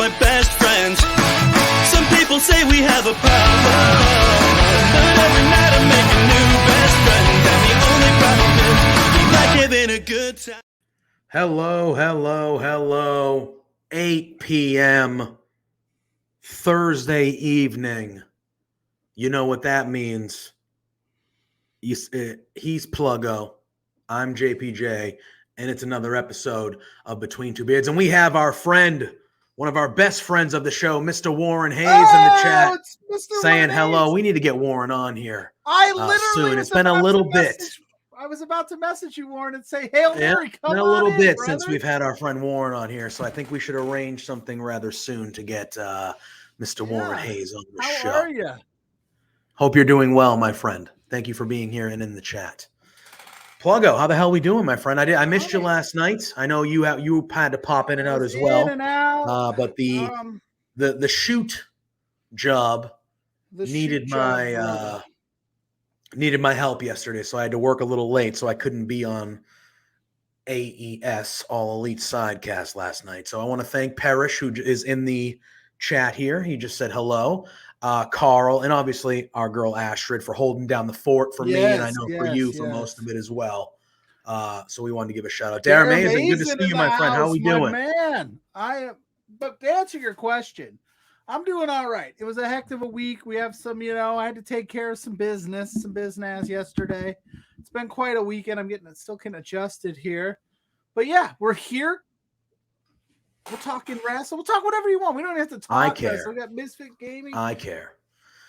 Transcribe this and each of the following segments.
my best friends. Some people say we have a power, but every night I make a new best friend. And the only problem is we like having a good time. Hello. 8 p.m. Thursday evening. You know what that means. He's Pluggo. I'm JPJ. And it's another episode of Between Two Beards. And we have our friend, one of our best friends of the show, Mr. Warren Hayes in the chat, saying hello. We need to get Warren on here soon. It's been a little bit. I was about to message you, Warren, and say, Hail Mary, come on in, a little bit brother. Since we've had our friend Warren on here. So I think we should arrange something rather soon to get Mr. Warren Hayes on the show. How are you? Hope you're doing well, my friend. Thank you for being here and in the chat. Pluggo, how the hell we doing, my friend? I missed you last night. I know you had to pop in and out as well. But the shoot job needed my help yesterday, so I had to work a little late, so I couldn't be on AES All Elite Sidecast last night. So I want to thank Parrish, who is in the chat here. He just said hello. Carl, and obviously our girl Astrid for holding down the fort for me, and I know for you for most of it as well. So we wanted to give a shout out. Darren Mason, good to see you, my friend. How are we doing? Man, but to answer your question, I'm doing all right. It was a heck of a week. We have some, I had to take care of some business yesterday. It's been quite a weekend. I'm still getting adjusted here. But yeah, we're here. We'll talk in wrestling. We'll talk whatever you want. We don't have to talk. I care. We got Misfit Gaming. I care.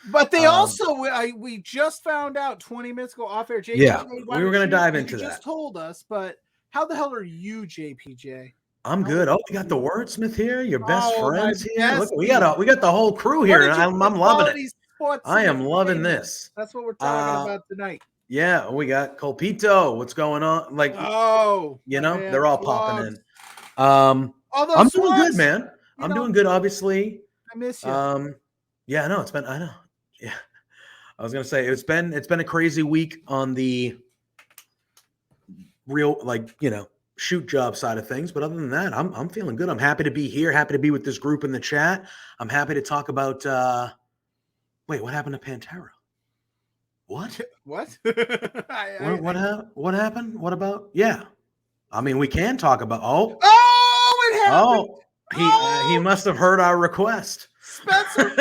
But they also, we just found out 20 minutes ago off air. JPJ, we were going to dive into that. You just told us, but how the hell are you, JPJ? I'm good. Oh, you got the wordsmith here. Your best friends here. Look, we got the whole crew here, and I'm loving it. I am loving this. That's what we're talking about tonight. Yeah, we got Colpito. What's going on? They're all popping in. I'm doing good, man. I'm doing good. Obviously, I miss you. I know. Yeah, I was gonna say it's been a crazy week on the real, shoot job side of things. But other than that, I'm feeling good. I'm happy to be here. Happy to be with this group in the chat. I'm happy to talk about. Wait, what happened to Pantera? What? What? What happened? What about? Yeah, I mean, we can talk about. It happened. He must have heard our request. Spencer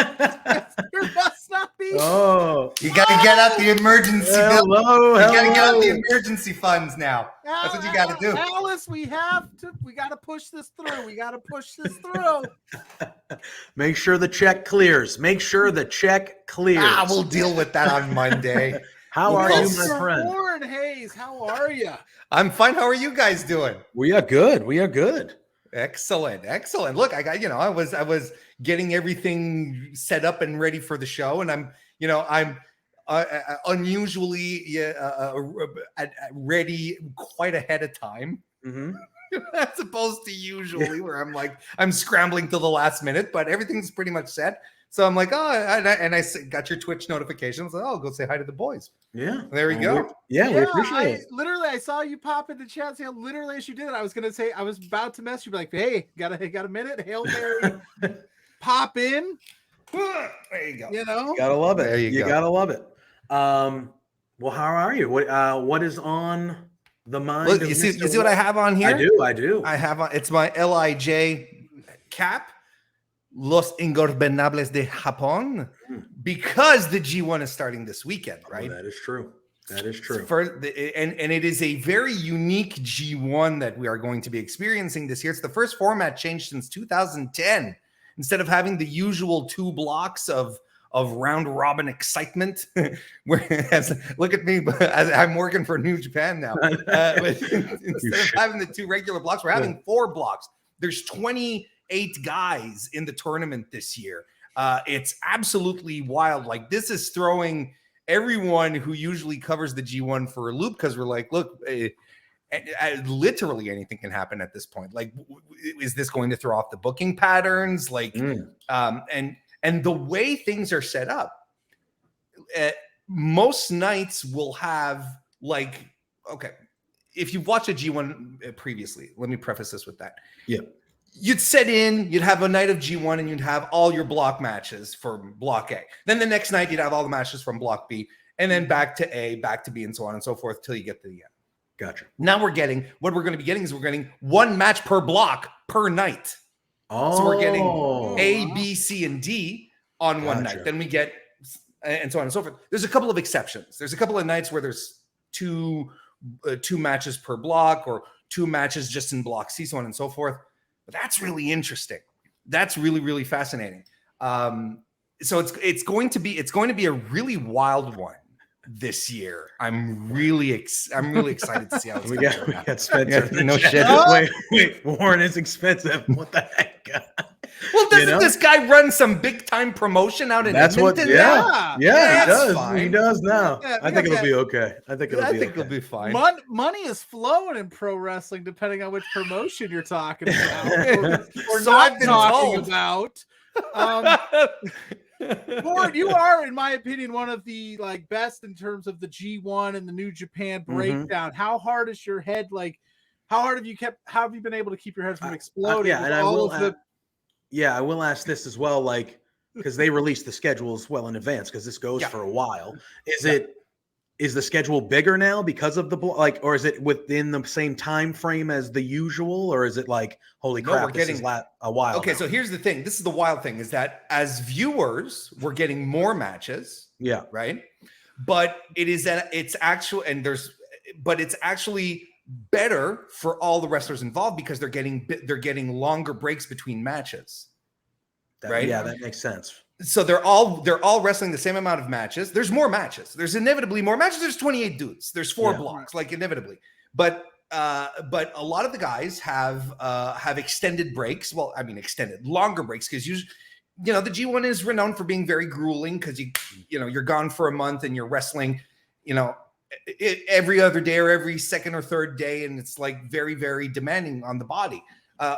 must not be. Oh, you got to get out the emergency. Hello. You got to get out the emergency funds now. That's what you got to do. Alice, we got to push this through. Make sure the check clears. We'll deal with that on Monday. How are you, my friend? Warren Hayes, how are you? I'm fine. How are you guys doing? We are good. Excellent. Look, I was getting everything set up and ready for the show, and I'm unusually ready quite ahead of time, as opposed to usually where I'm scrambling till the last minute, but everything's pretty much set. So I'm like, and I got your Twitch notifications. Like, I'll go say hi to the boys. Yeah, there we go. We appreciate it. Literally, I saw you pop in the chat. Literally, as you did it, I was about to mess you, like, hey, got a minute? Hail Mary, pop in. There you go. You gotta love it. There you go. Gotta love it. Well, how are you? What is on the mind? Look, you see what I have on here? I do. I have on. It's my LIJ cap. Los Ingorbenables de Japón, because the G1 is starting this weekend, right? That is true. And it is a very unique G1 that we are going to be experiencing this year. It's the first format change since 2010. Instead of having the usual 2 blocks of round robin excitement, look at me, I'm working for New Japan now. But instead of having the 2 regular blocks, we're having 4 blocks. There's 28 guys in the tournament this year. It's absolutely wild. This is throwing everyone who usually covers the G1 for a loop, because we're like, look, literally anything can happen at this point. Is this going to throw off the booking patterns? And the way things are set up, most nights will have if you've watched a G1 previously, let me preface this with that. Yeah. you'd set in, you'd have a night of G1, and you'd have all your block matches for Block A. Then the next night, you'd have all the matches from Block B, and then back to A, back to B, and so on and so forth till you get to the end. Gotcha. Now we're getting one match per block per night. Oh, so we're getting A, B, C, and D on one Gotcha. night. Then we get, and so on and so forth. There's a couple of exceptions. There's a couple of nights where there's two matches per block, or 2 matches just in Block C, so on and so forth. But that's really interesting. That's really, really fascinating. So it's going to be a really wild one this year. I'm really excited to see how it's we going got Spencer. Yeah, no shit. Wait, Warren is expensive. What the heck? Well, doesn't this guy run some big time promotion out in Edmonton? Yeah, he does. Fine. He does now. Yeah, I think it'll be okay. I think it'll be fine. Money is flowing in pro wrestling, depending on which promotion you're talking about or So not I've been talking told. about. Warren, you are, in my opinion, one of the best in terms of the G1 and the New Japan breakdown. How hard is your head? How hard have you been able to keep your head from exploding? Yeah, and I will ask this as well, because they release the schedules well in advance, because this goes for a while. Is the schedule bigger now because of the or is it within the same time frame as the usual, or is it holy crap, this is a while? Okay, now. so here's the thing. This is the wild thing, is that as viewers, we're getting more matches. Yeah. Right. But it's actually better for all the wrestlers involved, because they're getting longer breaks between matches. Right. Yeah, that makes sense. So they're all wrestling the same amount of matches. There's more matches. There's inevitably more matches. There's 28 dudes. There's 4 blocks, inevitably. But a lot of the guys have extended breaks. Well, I mean, longer breaks, because the G1 is renowned for being very grueling, because you're gone for a month and you're wrestling, every other day or every second or third day, and it's very, very demanding on the body.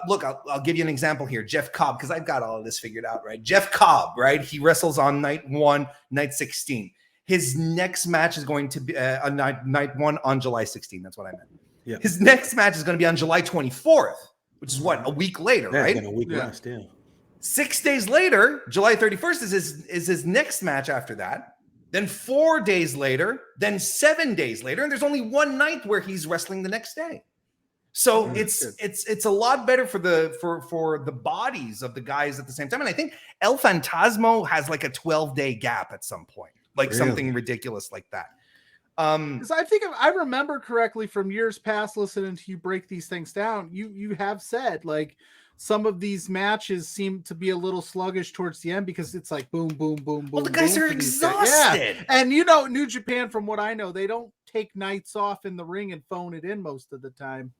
Look, I'll give you an example here. Jeff Cobb, because I've got all of this figured out, right? Jeff Cobb, right? He wrestles on night 1, night 16. His next match is going to be on night 1 on July 16. That's what I meant. Yeah. His next match is going to be on July 24th, which is a week later, right? It's been a week last, yeah. 6 days later, July 31st is his next match after that. Then 4 days later, then 7 days later, and there's only one night where he's wrestling the next day. So it's a lot better for the bodies of the guys at the same time. And I think El Fantasmo has a 12-day gap at some point, something ridiculous like that. Because I think if I remember correctly from years past, listening to you break these things down, you have said some of these matches seem to be a little sluggish towards the end, because it's boom, boom, boom, boom. Well, the guys are exhausted. Yeah. And New Japan, from what I know, they don't take nights off in the ring and phone it in most of the time.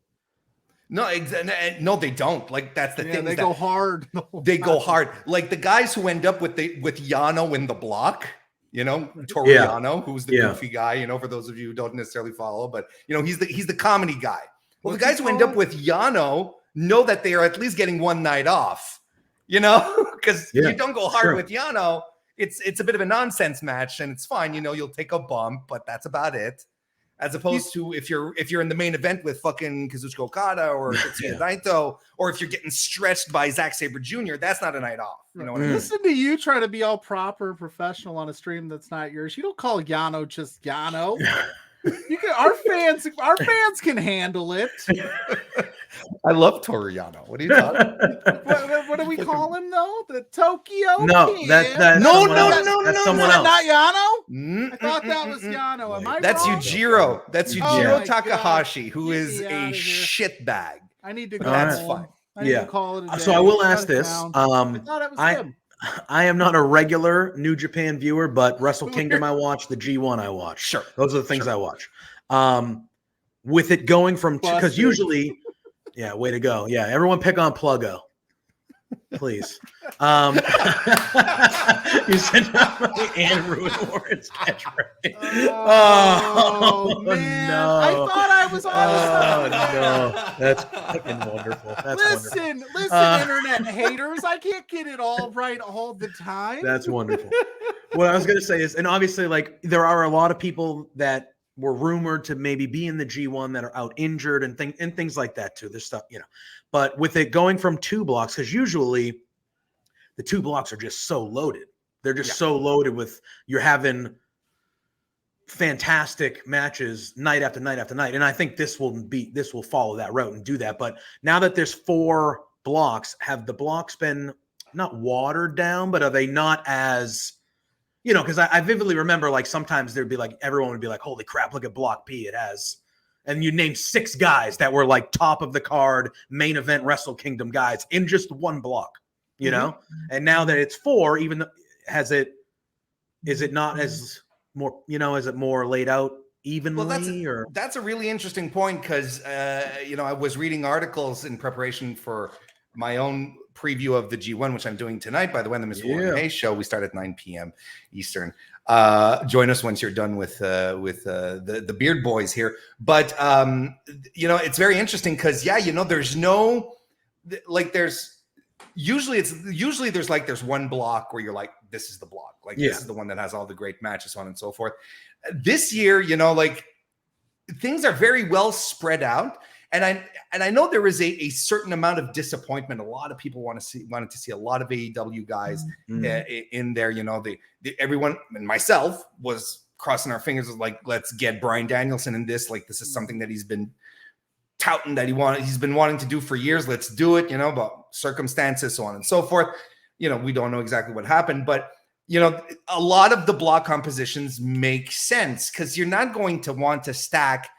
No, they don't. That's the thing. They go hard. They go hard. The guys who end up with Yano in the block, Toru Yano, who's the goofy guy, for those of you who don't necessarily follow, but he's the comedy guy. Well, the guys who end up with Yano know that they are at least getting one night off, because you don't go hard with Yano. It's a bit of a nonsense match, and it's fine. You'll take a bump, but that's about it. As opposed to if you're in the main event with fucking Kazuchika Okada or Tetsuya Naito, or if you're getting stretched by Zack Sabre Jr., that's not a night off. You know what I mean? Listen to you try to be all proper professional on a stream that's not yours. You don't call Yano just Yano. Our fans can handle it. I love Toru Yano. What are you talking? What do we call him though? The Tokyo? No, Kid? that's no, someone else. Not Yano. I thought that was Yano. Am I That's wrong? Yujiro. That's Yujiro my Takahashi, God. who Get is me a outta here. shitbag. I need to go. That's home. fine. I need to call it a day. So I will ask Shut it this. down. I thought it was him. I am not a regular New Japan viewer, but Wrestle Kingdom I watch, the G1 I watch. Sure. Those are the things I watch. With it going from, because usually, way to go. Yeah, everyone pick on Pluggo, please. You said and ruin Warren's catchphrase. Oh man! no! I thought I was on. No, that's fucking wonderful. That's listen, internet haters. I can't get it all right all the time. That's wonderful. What I was gonna say is, and obviously, there are a lot of people that were rumored to maybe be in the G1 that are out injured and things like that too. There's stuff, But with it going from 2 blocks, because usually the 2 blocks are just so loaded. They're just so loaded with you're having fantastic matches night after night after night. And I think this will follow that route and do that. But now that there's 4 blocks, have the blocks been not watered down, but are they not as, because I vividly remember like sometimes there'd be like everyone would be like, holy crap, look at block P. It has, and you name 6 guys that were like top of the card, main event Wrestle Kingdom guys in just 1 block, and now that it's 4, even is it not as more, is it more laid out evenly? Well, that's a really interesting point because, I was reading articles in preparation for my own preview of the G1, which I'm doing tonight, by the way, on the Mr. Warren Hayes show. We start at 9 p.m. Eastern. Join us once you're done with the Beard Boys here. But, it's very interesting because, there's no, like there's usually there's one block where you're like, this is the block. Like this is the one that has all the great matches, so on and so forth. This year, like things are very well spread out. And I know there is a certain amount of disappointment. A lot of people wanted to see a lot of AEW guys in there. Everyone and myself was crossing our fingers like, let's get Bryan Danielson in this. Like this is something that he's been touting that he's been wanting to do for years. Let's do it. But circumstances, so on and so forth. We don't know exactly what happened, but a lot of the block compositions make sense because you're not going to want to stack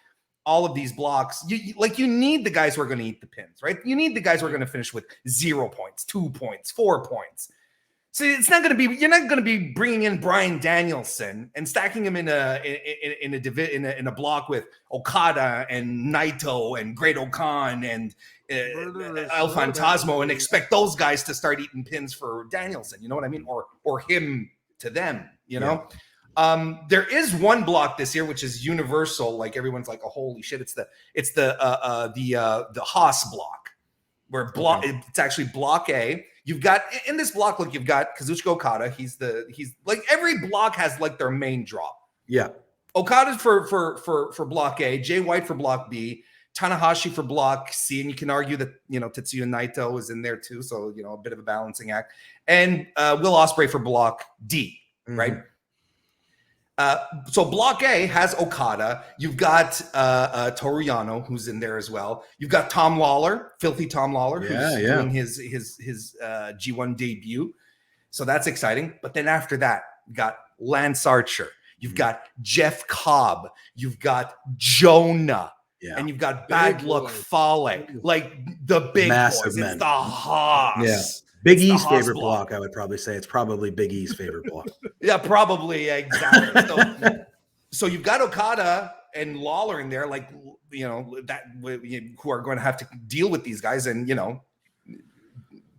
all of these blocks. You need the guys who are going to eat the pins, right? You need the guys who are going to finish with 0 points, 2 points, 4 points. So it's not going to be, you're not going to be bringing in Bryan Danielson and stacking him in a block with Okada and Naito and Great Okan and El Fantasmo and expect those guys to start eating pins for Danielson. You know what I mean? Or him to them, There is one block this year, which is universal. Like everyone's like, oh, holy shit. It's the Haas block where it's actually block A. You've got in this block, like you've got Kazuchika Okada. He's like every block has like their main draw. Yeah. Okada's for block A, Jay White for block B, Tanahashi for block C, and you can argue that Tetsuya Naito is in there too, so a bit of a balancing act, and Will Ospreay for block D, right? So block A has Okada. You've got Toru Yano, who's in there as well. You've got Tom Lawler, Filthy Tom Lawler, who's doing his G1 debut. So that's exciting. But then after that, you got Lance Archer. You've got Jeff Cobb. You've got Jonah. Yeah. And you've got Bad Luck Fale. Like the big massive boys. Men. It's the Haas. Yeah. Big E's favorite block, I would probably say. It's probably Big E's favorite block. Yeah, probably. Exactly. So you've got Okada and Lawler in there, like, that who are going to have to deal with these guys. And,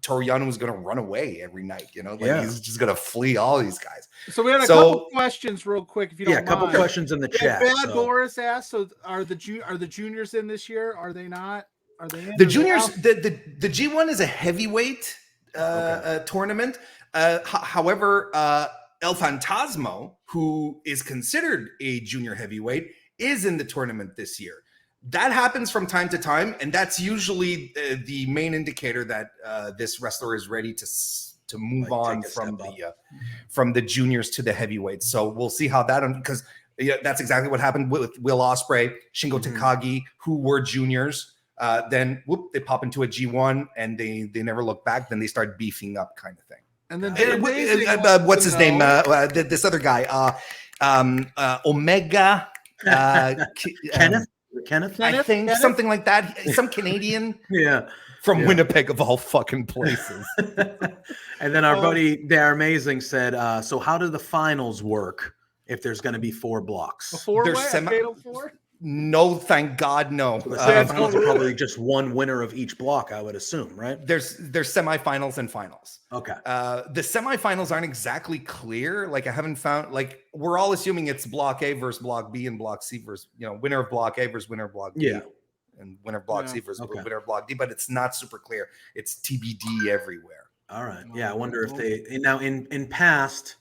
Toru Yano is going to run away every night, he's just going to flee all these guys. So we had a couple questions real quick, if you don't mind. Yeah, a couple questions in the chat. Bad Boris asked, so are the juniors in this year? Are they not? Are they in? The juniors, the G1 is a heavyweight tournament. However, El Fantasmo, who is considered a junior heavyweight, is in the tournament this year. That happens from time to time, and that's usually the main indicator that this wrestler is ready to move on from the juniors to the heavyweights. So we'll see how that, because that's exactly what happened with Will Ospreay, Shingo Takagi, who were juniors. Then they pop into a G1 and they never look back. Then they start beefing up, kind of thing. And then what's his name? This other guy, Omega, Kenneth, I think something like that. Some Canadian, from Winnipeg of all fucking places. And then our buddy They're Amazing said, "So how do the finals work if there's going to be 4 blocks? Fatal 4? No, thank God, no. The semifinals are probably just one winner of each block, I would assume, right? There's semifinals and finals. Okay. The semifinals aren't exactly clear. Like I haven't found. Like we're all assuming it's block A versus block B and block C versus winner of block A versus winner of block B. Yeah. And winner of block C versus winner of block D, but it's not super clear. It's TBD everywhere. All right. Yeah, I wonder if they now in past,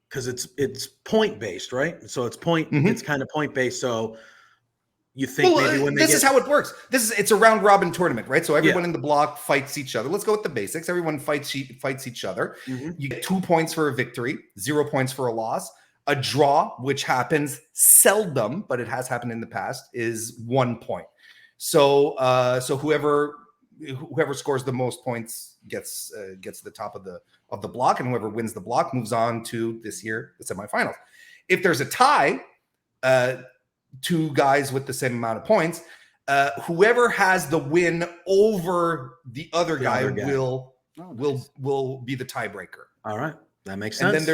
because it's point based, right? So it's point. It's kind of point based. So you think maybe when this is how it works. It's a round robin tournament, right? So everyone in the block fights each other. Let's go with the basics. Everyone fights each other. You get 2 points for a victory, 0 points for a loss. A draw, which happens seldom, but it has happened in the past, is 1 point. So whoever scores the most points gets the top of the block, and whoever wins the block moves on to this year the semifinals. If there's a tie, 2 guys with the same amount of points, whoever has the win over the other guy will be the tiebreaker. All right, that makes sense.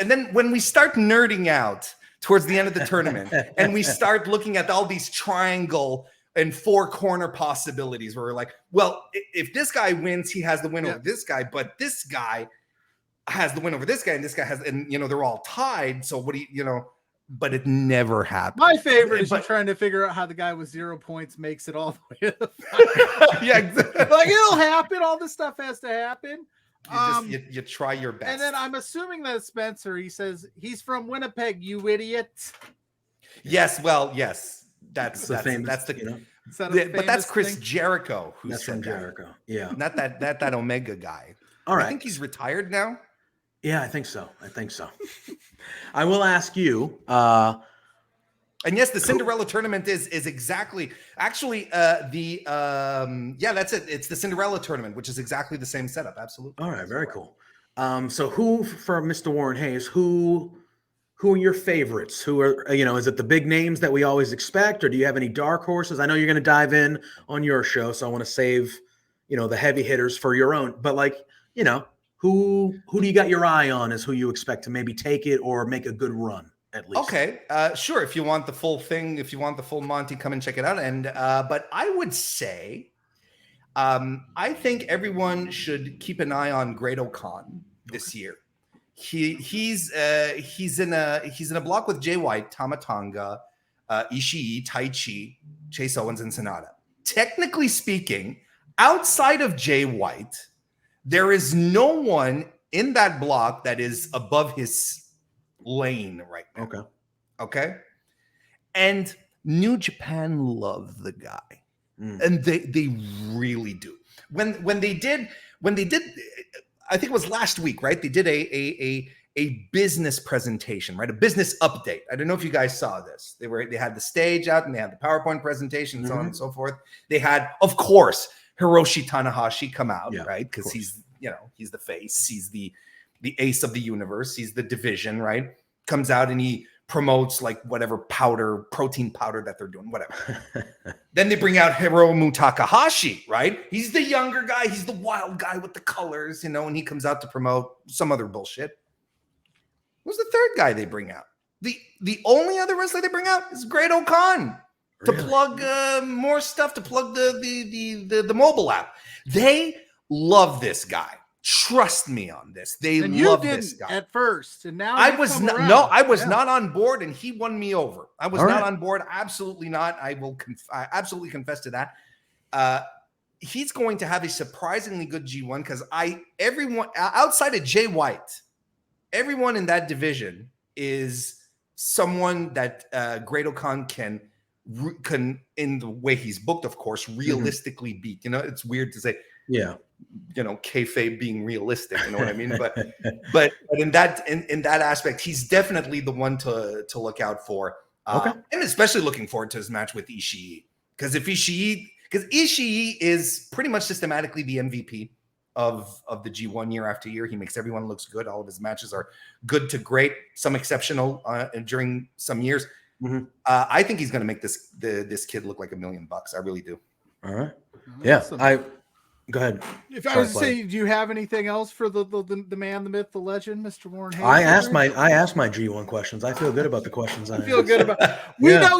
And then when we start nerding out towards the end of the tournament, and we start looking at all these triangle and 4 corner possibilities, where we're like, well, if this guy wins, he has the win over this guy, but this guy has the win over this guy, and this guy has, and they're all tied. So what do you but it never happened. My favorite is you trying to figure out how the guy with 0 points makes it all the way to the final. Yeah, exactly. Like, it'll happen. All this stuff has to happen. You try your best. And then I'm assuming that Spencer, he says he's from Winnipeg, you idiot. Yes, well, yes. That's but that's Chris thing? Jericho who that's said from that. Jericho. Yeah. Not that Omega guy. All right. I think he's retired now. Yeah, I think so. I will ask you. And yes, the Cinderella tournament is exactly actually that's it. It's the Cinderella tournament, which is exactly the same setup. Absolutely. All right, very cool. So who for Mr. Warren Hayes, who are your favorites? Who are, is it the big names that we always expect, or do you have any dark horses? I know you're going to dive in on your show, so I want to save, the heavy hitters for your own, but who do you got your eye on as who you expect to maybe take it or make a good run at least? Okay, sure. If you want the full thing, if you want the full Monty, come and check it out. And but I would say, I think everyone should keep an eye on Great O'Khan this year. He's in a block with Jay White, Tamatanga, Ishii, Tai Chi, Chase Owens, and Sonata. Technically speaking, outside of Jay White, there is no one in that block that is above his lane right now. Okay. And New Japan love the guy. And they really do. When they did, I think it was last week, right? They did a business presentation, right? A business update. I don't know if you guys saw this. They had the stage out and they had the PowerPoint presentation and so on and so forth. They had, of course, Hiroshi Tanahashi come out, right? Because he's the face, he's the ace of the universe, he's the division, right? Comes out and he promotes like whatever protein powder that they're doing, whatever. Then they bring out Hiromu Takahashi, right? He's the younger guy, he's the wild guy with the colors, and he comes out to promote some other bullshit. Who's the third guy they bring out? The only other wrestler they bring out is Great O'Khan. To plug more stuff, to plug the mobile app. They love this guy. Trust me on this. They love this guy at first, and now I was not on board, and he won me over. I was not on board. Absolutely not. I absolutely confess to that. He's going to have a surprisingly good G1 because everyone outside of Jay White, everyone in that division is someone that Great O'Khan can, in the way he's booked, of course, realistically beat. It's weird to say, kayfabe being realistic. You know what I mean? But in that aspect, he's definitely the one to look out for. And especially looking forward to his match with Ishii, because Ishii is pretty much systematically the MVP of the G1 year after year. He makes everyone looks good. All of his matches are good to great, some exceptional during some years. I think he's going to make this kid look like $1 million. I really do. All right. Yeah. Awesome. Go ahead. If I was to say, do you have anything else for the man, the myth, the legend, Mr. Warren Hayes? I asked my G1 questions. I feel good about the questions. I feel good about. We know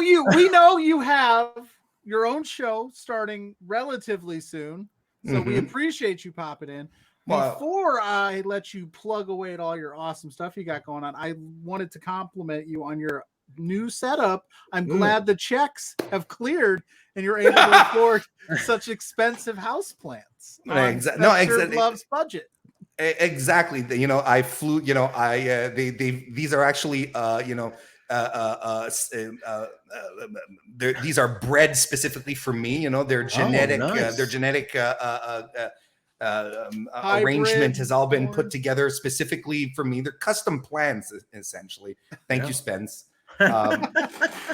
you have your own show starting relatively soon, so we appreciate you popping in. Before I let you plug away at all your awesome stuff you got going on, I wanted to compliment you on your new setup. I'm glad the checks have cleared and you're able to afford such expensive house plants. Exactly. Loves budget. Exactly. I flew. These are actually these are bred specifically for me. You know, their genetic, nice. Arrangement has all been put together specifically for me. They're custom plans, essentially. Thank you, Spence.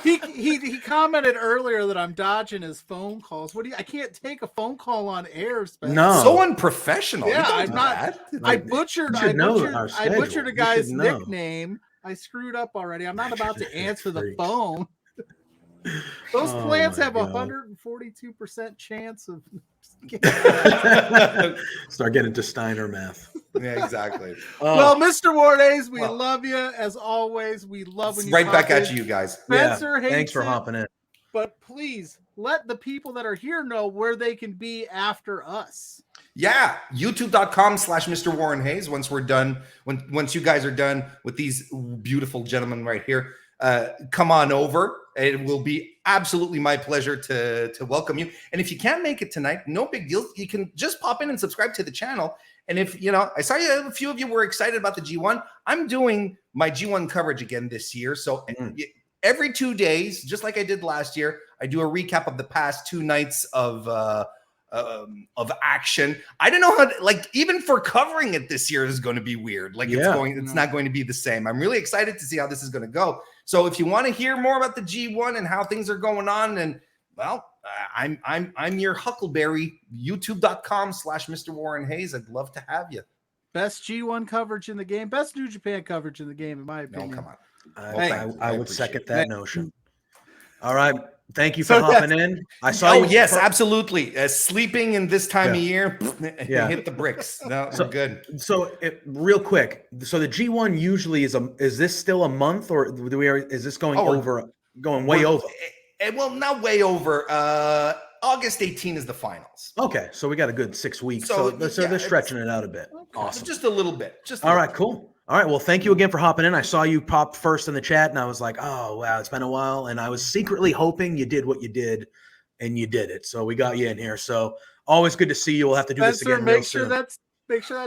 He commented earlier that I'm dodging his phone calls. I can't take a phone call on air, Spence. No, so unprofessional. Yeah, I'm not. I butchered a guy's nickname. I screwed up already. I'm not about to answer the phone. Those plants have 142% chance of start getting to Steiner math. Yeah, exactly. Well, Mr. Wardays, we love you as always. We love when you right back at you guys. Spencer hates thanks for hopping in. But please let the people that are here know where they can be after us. Yeah, youtube.com/Mr. Warren Hayes. Once we're done, once you guys are done with these beautiful gentlemen right here, come on over. It will be absolutely my pleasure to welcome you. And if you can't make it tonight, no big deal. You can just pop in and subscribe to the channel. And if, I saw a few of you were excited about the G1. I'm doing my G1 coverage again this year. So every 2 days, just like I did last year, I do a recap of the past 2 nights of action. I don't know how even for covering it this year is going to be weird. It's not going to be the same. I'm really excited to see how this is going to go. So if you want to hear more about the G1 and how things are going on, and I'm your Huckleberry, youtube.com/Mr. Warren Hayes. I'd love to have you. Best G1 coverage in the game, best New Japan coverage in the game, in my opinion. No, come on. I would second that notion. All right. Thank you for hopping in. I saw you. Yes, absolutely. Sleeping in this time of year, hit the bricks. No, we're good. So real quick. So the G1 usually is this still a month, or is this going way over? Well, not way over. August 18 is the finals. Okay. So we got a good 6 weeks. So they're stretching it out a bit. Okay. Awesome. Just a little bit. All right, cool. All right. Well, thank you again for hopping in. I saw you pop first in the chat, and I was like, oh, wow, it's been a while. And I was secretly hoping you did what you did, and you did it. So we got you in here. So always good to see you. We'll have to do this again. Make sure that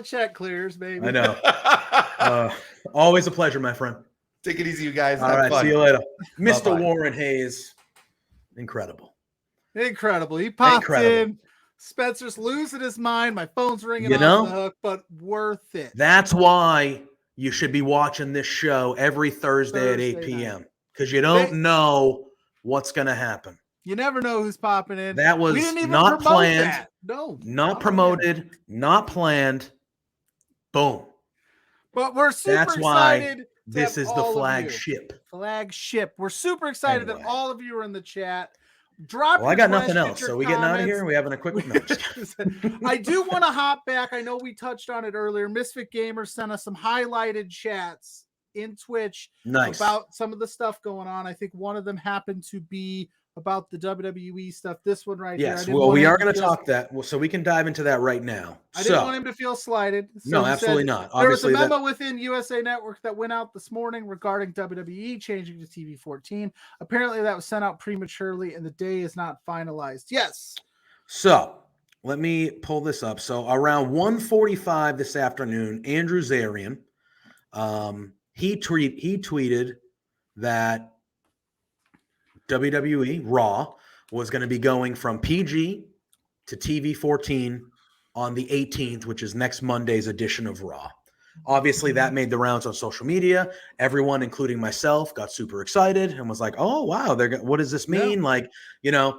chat clears, baby. I know. Always a pleasure, my friend. Take it easy, you guys. All right. See you later. Mr. Warren Hayes. Incredible. He popped in. Spencer's losing his mind. My phone's ringing off the hook, but worth it. That's why you should be watching this show every Thursday at 8 p.m. because you don't know what's going to happen. You never know who's popping in. That was not planned. That. No. Not promoted. Not planned. Boom. But we're super excited. Why this is the flagship. We're super excited that all of you are in the chat. I got nothing else. So we getting out of here? Are we having a quick note? I do want to hop back. I know we touched on it earlier. Misfit Gamer sent us some highlighted chats in Twitch about some of the stuff going on. I think one of them happened to be about the WWE stuff. This one right here. Yes. Well, we are going to talk that. So we can dive into that right now. I didn't want him to feel slighted. So no, absolutely not. There was a memo within USA Network that went out this morning regarding WWE changing to TV 14. Apparently that was sent out prematurely and the day is not finalized. Yes. So let me pull this up. So around 1:45 this afternoon, Andrew Zarian, he tweeted that WWE Raw was going to be going from PG to TV 14 on the 18th, which is next Monday's edition of Raw. Obviously, that made the rounds on social media. Everyone, including myself, got super excited and was like, oh, wow, what does this mean? Yeah.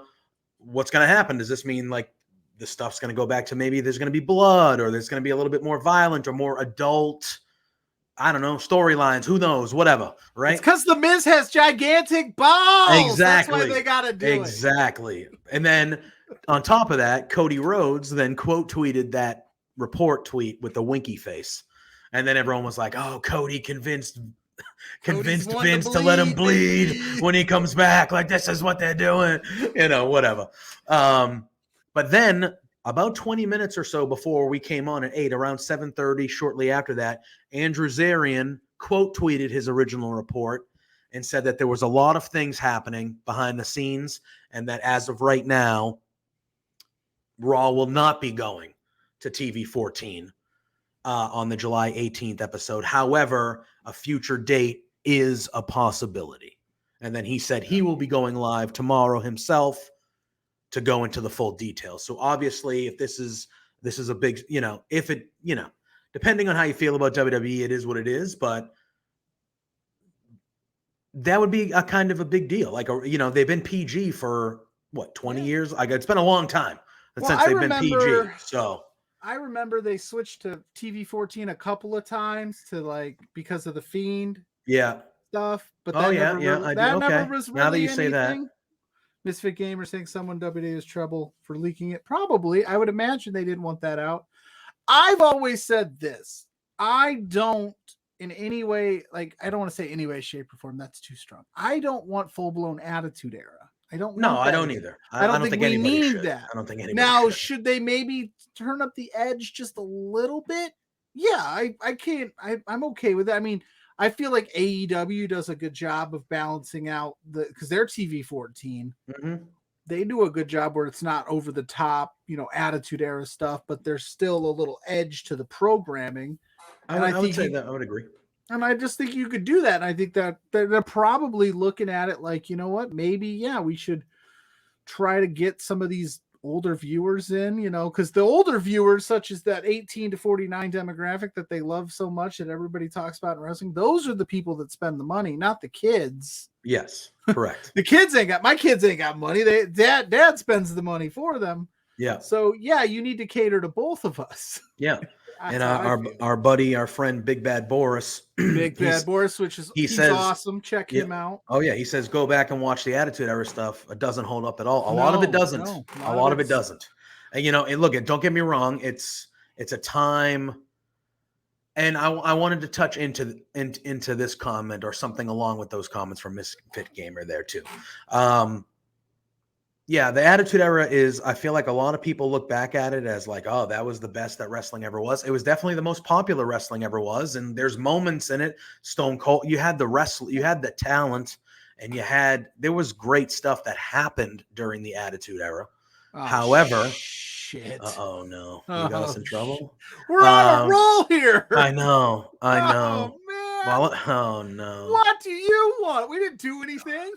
What's going to happen? Does this mean the stuff's going to go back to maybe there's going to be blood or there's going to be a little bit more violent or more adult, I don't know, storylines, who knows, whatever, right? It's because The Miz has gigantic balls. Exactly. That's why they got to do it. Exactly. And then on top of that, Cody Rhodes then quote tweeted that report tweet with the winky face. And then everyone was like, oh, Cody convinced Vince to let him bleed when he comes back. Like, this is what they're doing, whatever. But then about 20 minutes or so before we came on at 8, around 7:30, shortly after that, Andrew Zarian quote tweeted his original report and said that there was a lot of things happening behind the scenes and that as of right now, Raw will not be going to TV 14 on the July 18th episode. However, a future date is a possibility. And then he said he will be going live tomorrow himself to go into the full details. So obviously, if this is a big, if it, depending on how you feel about WWE, it is what it is, but that would be a kind of a big deal. Like, they've been PG for what, 20 years? Like, it's been a long time since they've been PG. So I remember they switched to TV 14 a couple of times because of the Fiend stuff. But that never was really now that you anything. say that. Misfit Gamer saying someone WWE is trouble for leaking it. Probably. I would imagine they didn't want that out. I've always said this. I don't in any way, I don't want to say any way, shape, or form. That's too strong. I don't want full-blown Attitude Era. I don't want I don't either. I don't think we need that. I don't think anybody now should they maybe turn up the edge just a little bit? Yeah, I can't. I'm okay with that. I mean, I feel like AEW does a good job of balancing out because they're TV 14. Mm-hmm. They do a good job where it's not over the top, Attitude Era stuff, but there's still a little edge to the programming. I would say that. I would agree. And I just think you could do that. And I think that they're probably looking at it like, you know what, maybe, we should try to get some of these older viewers in, because the older viewers, such as that 18 to 49 demographic that they love so much that everybody talks about in wrestling, those are the people that spend the money, not the kids. Yes, correct. My kids ain't got money. Dad spends the money for them. Yeah. So you need to cater to both of us. Yeah. And our friend Big Bad Boris, he's awesome. Check him out. Oh yeah, he says go back and watch the Attitude Era stuff. It doesn't hold up at all. A lot of it doesn't. A lot of it doesn't. And and look, don't get me wrong. It's a time. And I wanted to touch into this comment or something along with those comments from Misfit Gamer there too. Yeah, the Attitude Era is, I feel like a lot of people look back at it as like, oh, that was the best that wrestling ever was. It was definitely the most popular wrestling ever was. And there's moments in it. Stone Cold, you had you had the talent, and there was great stuff that happened during the Attitude Era. However, shit. Oh no, you got us in trouble. We're on a roll here. I know. Oh man. Well, oh no. What do you want? We didn't do anything.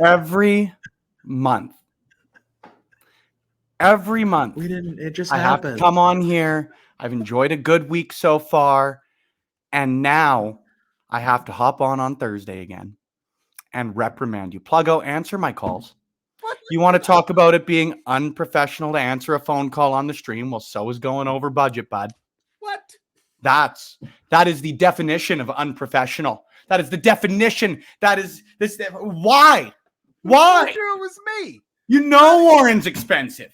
Every month. We didn't. It just I happened. have to come on here. I've enjoyed a good week so far. And now I have to hop on Thursday again and reprimand you. Pluggo, answer my calls. What? You want to talk about it being unprofessional to answer a phone call on the stream? Well, so is going over budget, bud. What? That is the definition of unprofessional. That is the definition. That is this. Why? Why? It was me. Warren's expensive.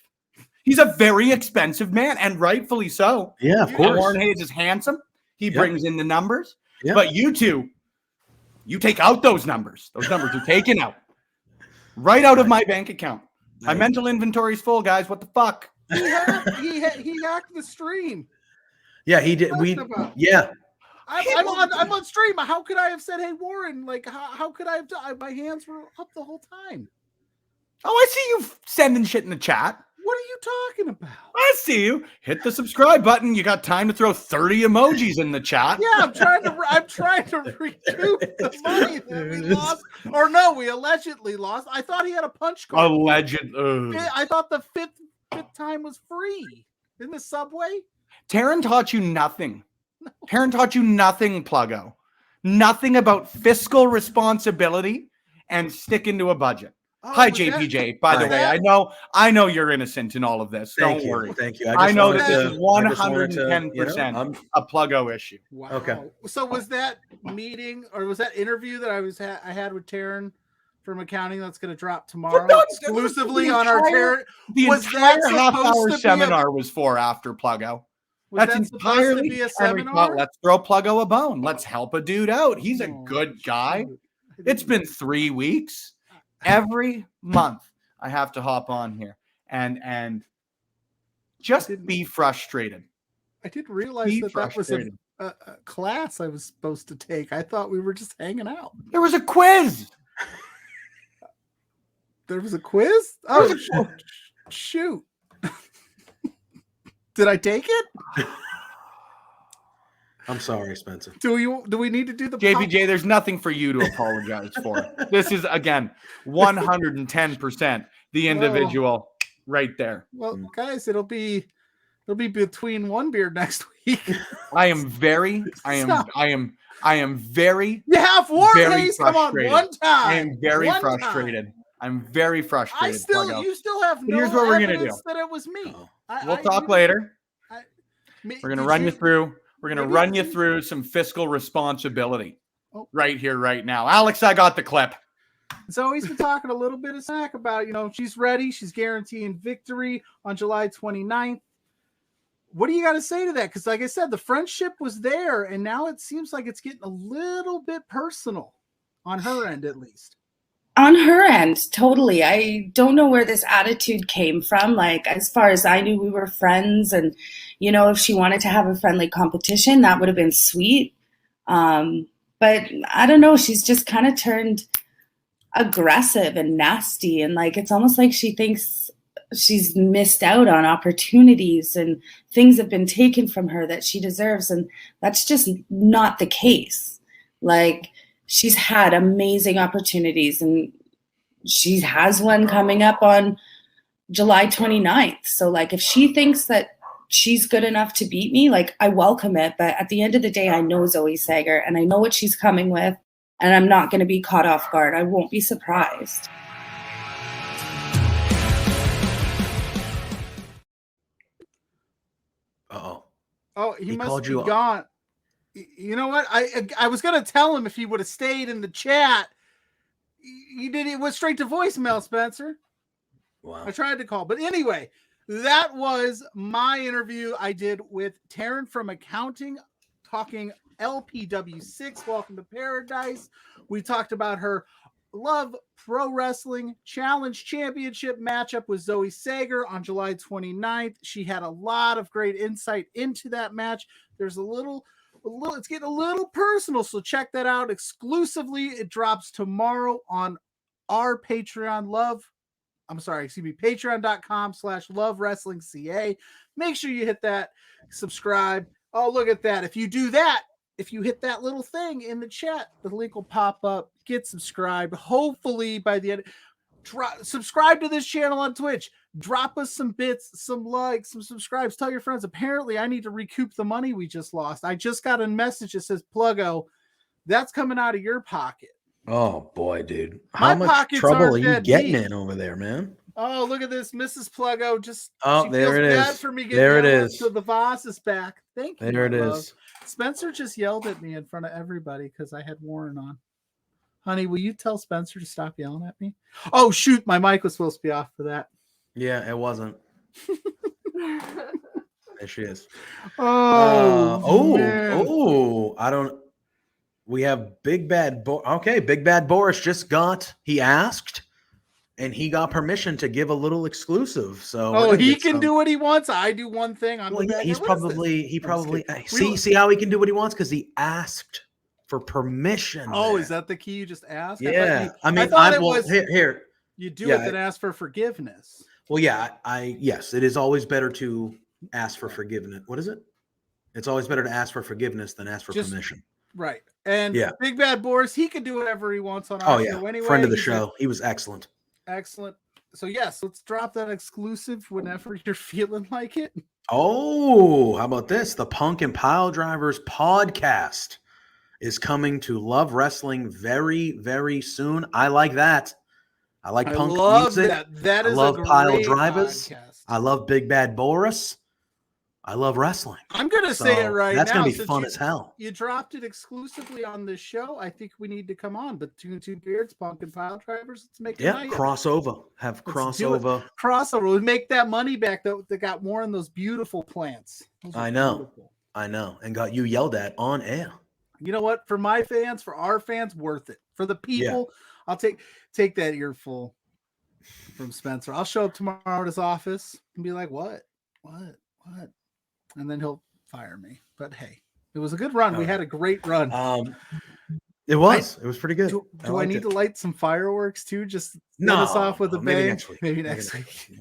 He's a very expensive man, and rightfully so. Yeah, of course. Warren Hayes is handsome. He brings in the numbers. Yep. But you two, you take out those numbers. Those numbers are taken out. Right out of my bank account. My mental inventory is full, guys. What the fuck? He hacked the stream. Yeah, he did. I'm on stream. How could I have said, "Hey, Warren"? Like, how could I have done? My hands were up the whole time. Oh, I see you sending shit in the chat. What are you talking about? I see you. Hit the subscribe button. You got time to throw 30 emojis in the chat. Yeah, I'm trying to recoup the money that we lost. Or no, we allegedly lost. I thought he had a punch card. I thought the fifth time was free in the subway. Taryn taught you nothing. Taryn taught you nothing, Pluggo. Nothing about fiscal responsibility and sticking to a budget. Hi, JPJ. By the way, I know you're innocent in all of this. Don't worry. Thank you. I know this is 110% a Pluggo issue. Wow. Okay. So was that meeting or was that interview that I had with Taryn from accounting that's going to drop tomorrow exclusively on our Taryn? The entire half-hour seminar was for after Pluggo. That's entirely to be a seminar. Let's throw Pluggo a bone. Let's help a dude out. He's a good guy. It's been 3 weeks. Every month I have to hop on here and just be frustrated. I didn't realize that was a class I was supposed to take. I thought we were just hanging out. There was a quiz. There was a quiz? Oh, shoot. Did I take it? I'm sorry, Spencer. Do we need to do the JPJ, there's nothing for you to apologize for. This is, again, 110% the individual right there. Well, guys, it'll be between one beer next week. I am very You have war very haze. Come on, frustrated. one time. I am very One frustrated. time. I'm very frustrated. You still have But no here's what we're gonna evidence do. that it was me. We'll talk later. We're We're gonna run you through. We're gonna maybe run I you didn't- through some fiscal responsibility Oh. right here, right now. Alex, I got the clip. Zoe's been talking a little bit of smack about, she's ready. She's guaranteeing victory on July 29th. What do you got to say to that? Because like I said, the friendship was there, and now it seems like it's getting a little bit personal on her end, at least. On her end, totally. I don't know where this attitude came from. Like, as far as I knew, we were friends, and if she wanted to have a friendly competition, that would have been sweet. But I don't know. She's just kind of turned aggressive and nasty, and like it's almost like she thinks she's missed out on opportunities and things have been taken from her that she deserves, and that's just not the case. Like, she's had amazing opportunities, and she has one coming up on July 29th. So like, if she thinks that she's good enough to beat me, like, I welcome it. But at the end of the day, I know Zoe Sager, and I know what she's coming with, and I'm not going to be caught off guard. I won't be surprised. Uh-oh. Oh, he must called be you gone. You know what? I was going to tell him if he would have stayed in the chat. You did. It went straight to voicemail, Spencer. Wow. I tried to call. But anyway, that was my interview I did with Taryn from Accounting, talking LPW6, Welcome to Paradise. We talked about her Love Pro Wrestling Challenge Championship matchup with Zoe Sager on July 29th. She had a lot of great insight into that match. There's it's getting a little personal, so check that out exclusively. It drops tomorrow on our Patreon. Patreon.com/Love Wrestling CA. Make sure you hit that subscribe. Oh, look at that. If you do that, if you hit that little thing in the chat, the link will pop up. Get subscribed. Hopefully by the end, subscribe to this channel on Twitch. Drop us some bits, some likes, some subscribes. Tell your friends. Apparently, I need to recoup the money we just lost. I just got a message that says, Pluggo, that's coming out of your pocket. Oh boy, dude. My How much pockets trouble aren't are you dead getting deep. in over there, man? Oh, look at this, Mrs. Pluggo. Oh, she there feels it bad is. for me getting There it yelled at, is. So the boss is back. Thank you. There it my love. is. Spencer just yelled at me in front of everybody because I had Warren on. Honey, will you tell Spencer to stop yelling at me? Oh, shoot. My mic was supposed to be off for that. Yeah, it wasn't. There she is. Man. I don't. We have Big Bad Okay, Big Bad Boris he asked, and he got permission to give a little exclusive. So he can do what he wants. I do one thing. He probably see how he can do what he wants because he asked for permission. Oh, is that the key? You just asked? Yeah, here. You do it then ask for forgiveness. Well, yeah, yes, it is always better to ask for forgiveness. What is it? It's always better to ask for forgiveness than ask for permission. Right. And Big Bad Boris, he can do whatever he wants on our show anyway. Friend of the show. He was excellent. Excellent. So yes, let's drop that exclusive whenever you're feeling like it. Oh, how about this? The Punk and Pile Drivers podcast is coming to Love Wrestling very, very soon. I like that. I like punk music. That is I love Pile Drivers. Podcast. I love Big Bad Boris. I love wrestling. I'm going to say it right now. That's going to be fun as hell. You dropped it exclusively on this show. I think we need to come on. But Two Beards, Punk and Pile Drivers, let's make it night. Crossover. Have crossover. Crossover. We'll make that money back that got more in those beautiful plants. I know. And got you yelled at on air. You know what? For my fans, for our fans, worth it. For the people, I'll take that earful from Spencer. I'll show up tomorrow at his office and be like, what? And then he'll fire me. But hey, it was a good run. We had a great run. It was pretty good. Do I need to light some fireworks too? Just no, us off with a bang? Maybe next week. Maybe next week.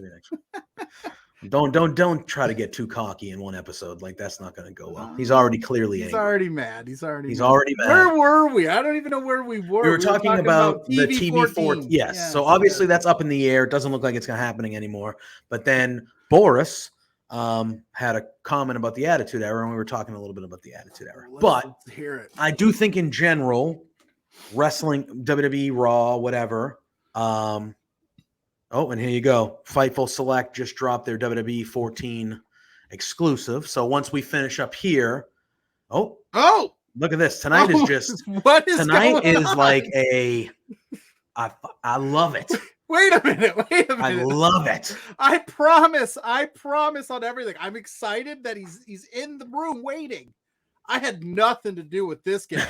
Don't try to get too cocky in one episode. Like that's not going to go well. He's already clearly He's angry. already mad. He's already mad. Where were we? I don't even know where we were. We were talking about the TV4. Yes. Yes. So obviously that's up in the air. It doesn't look like it's happening anymore. But then Boris had a comment about the Attitude Era, and we were talking a little bit about the Attitude Era. Let's hear it. I do think in general, wrestling, WWE, Raw, whatever. Oh, and here you go. Fightful Select just dropped their WWE 14 exclusive. So once we finish up here, oh, look at this. Tonight is just what is tonight going is on? like I love it. Wait a minute. I love it. I promise on everything. I'm excited that he's in the room waiting. I had nothing to do with this guy.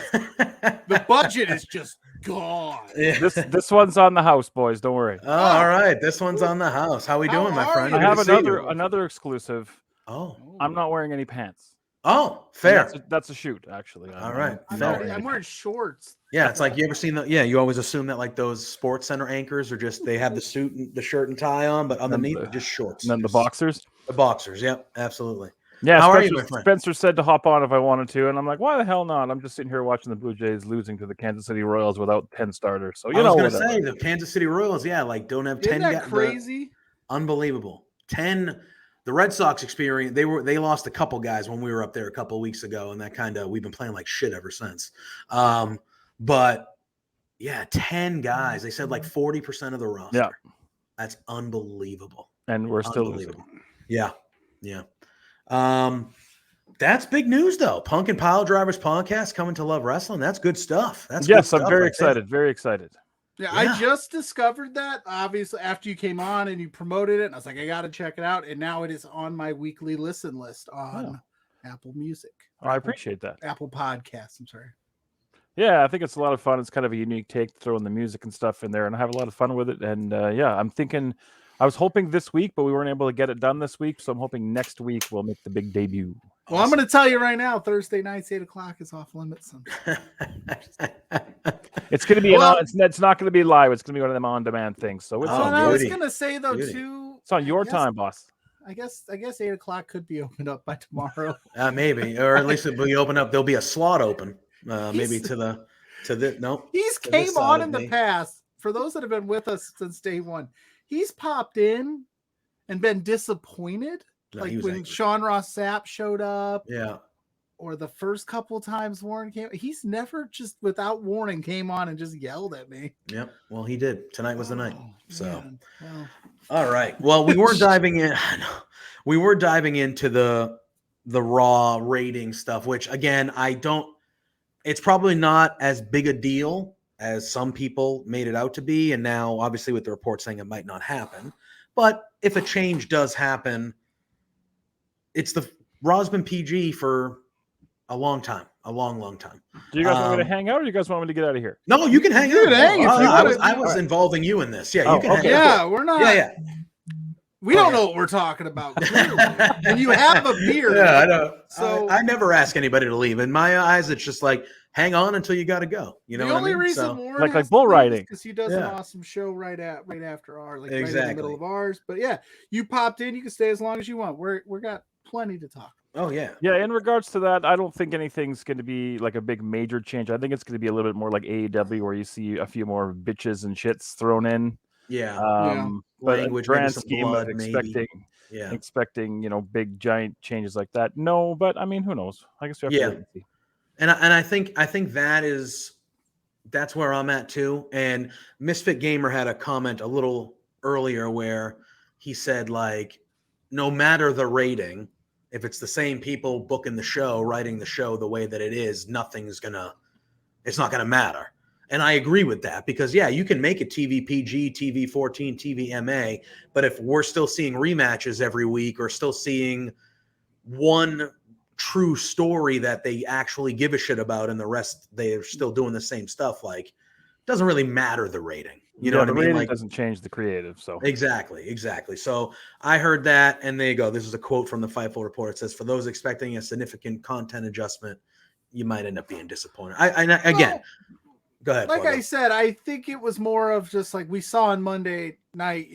The budget is just gone. Yeah. This one's on the house, boys. Don't worry. Oh, all right. This one's on the house. How we doing, my friend? I Good have to see you. another exclusive. Oh. I'm not wearing any pants. Oh, fair. That's a shoot, actually. All right. I'm wearing shorts. Yeah, it's like you ever seen you always assume that like those sports center anchors are just they have the suit and the shirt and tie on, but underneath they're just shorts. And then the boxers. The boxers, yep, absolutely. Yeah, How Spencer, are you, my friend? Spencer said to hop on if I wanted to, and I'm like, why the hell not? I'm just sitting here watching the Blue Jays losing to the Kansas City Royals without 10 starters. So I was gonna say the Kansas City Royals, don't have 10 Isn't that crazy? Unbelievable. 10. The Red Sox experience, they lost a couple guys when we were up there a couple of weeks ago, and that we've been playing like shit ever since. But yeah, 10 guys. They said like 40% of the roster. Yeah. That's unbelievable. And we're still losing. Yeah. That's big news though. Punk and Pile Drivers podcast coming to Love Wrestling. That's good stuff. That's good I'm stuff very right excited. Very excited. Yeah, I just discovered that obviously after you came on and you promoted it, and I was like, I got to check it out, and now it is on my weekly listen list on Apple Music. I appreciate that. Apple Podcasts. I'm sorry. Yeah, I think it's a lot of fun. It's kind of a unique take to throw in the music and stuff in there, and I have a lot of fun with it. And I'm thinking, I was hoping this week, but we weren't able to get it done this week, so I'm hoping next week we'll make the big debut. Well, I'm going to tell you right now, Thursday nights, 8:00 is off limits. It's going to be it's not going to be live. It's going to be one of them on-demand things. So it's I was going to say though too. It's on your time, boss. I guess 8:00 could be opened up by tomorrow. Maybe, or at least it'll be open up. There'll be a slot open. Maybe to the no. He's came on in the past. For those that have been with us since day one, he's popped in and been disappointed. No, like when Sean Ross Sapp showed up. Yeah. Or the first couple times Warren came, he's never just without warning came on and just yelled at me. Yep. Well, he did. Tonight was the night. So, well. All right. Well, we were diving in. We were diving into the Raw rating stuff, which again, it's probably not as big a deal as some people made it out to be. And now, obviously, with the report saying it might not happen, but if a change does happen, Raw's been PG for a long time, a long time. Do you guys want me to hang out, or do you guys want me to get out of here? No, you can hang out. I was involving you in this. Yeah, you can hang out. Yeah, we're not. Yeah. We don't know what we're talking about. And you have a beard. Yeah, I know. So I never ask anybody to leave. In my eyes, it's just like, hang on until you got to go. You know the what only I mean? reason So, Warren like bull riding, because he does an awesome show right after ours, like exactly. right in the middle of ours. But yeah, you popped in. You can stay as long as you want. We got plenty to talk. Oh yeah. Yeah, in regards to that, I don't think anything's going to be like a big major change. I think it's going to be a little bit more like AEW, where you see a few more bitches and shits thrown in. Yeah. But language, grand maybe some scheme blood, of maybe. expecting, big giant changes like that. No, but I mean, who knows? I guess we have to wait and see. And I think that's where I'm at too. And Misfit Gamer had a comment a little earlier where he said, like, no matter the rating, if it's the same people booking the show, writing the show the way that it is, it's not gonna matter. And I agree with that because you can make it TV PG, TV 14, TV MA, but if we're still seeing rematches every week or still seeing one true story that they actually give a shit about and the rest they're still doing the same stuff, like, it doesn't really matter the rating. You know what I mean? Rating like, doesn't change the creative. So exactly. So I heard that, and there you go. This is a quote from the Fightful report. It says, "For those expecting a significant content adjustment, you might end up being disappointed." Go ahead. Like Pluggo. I said, I think it was more of just like we saw on Monday night.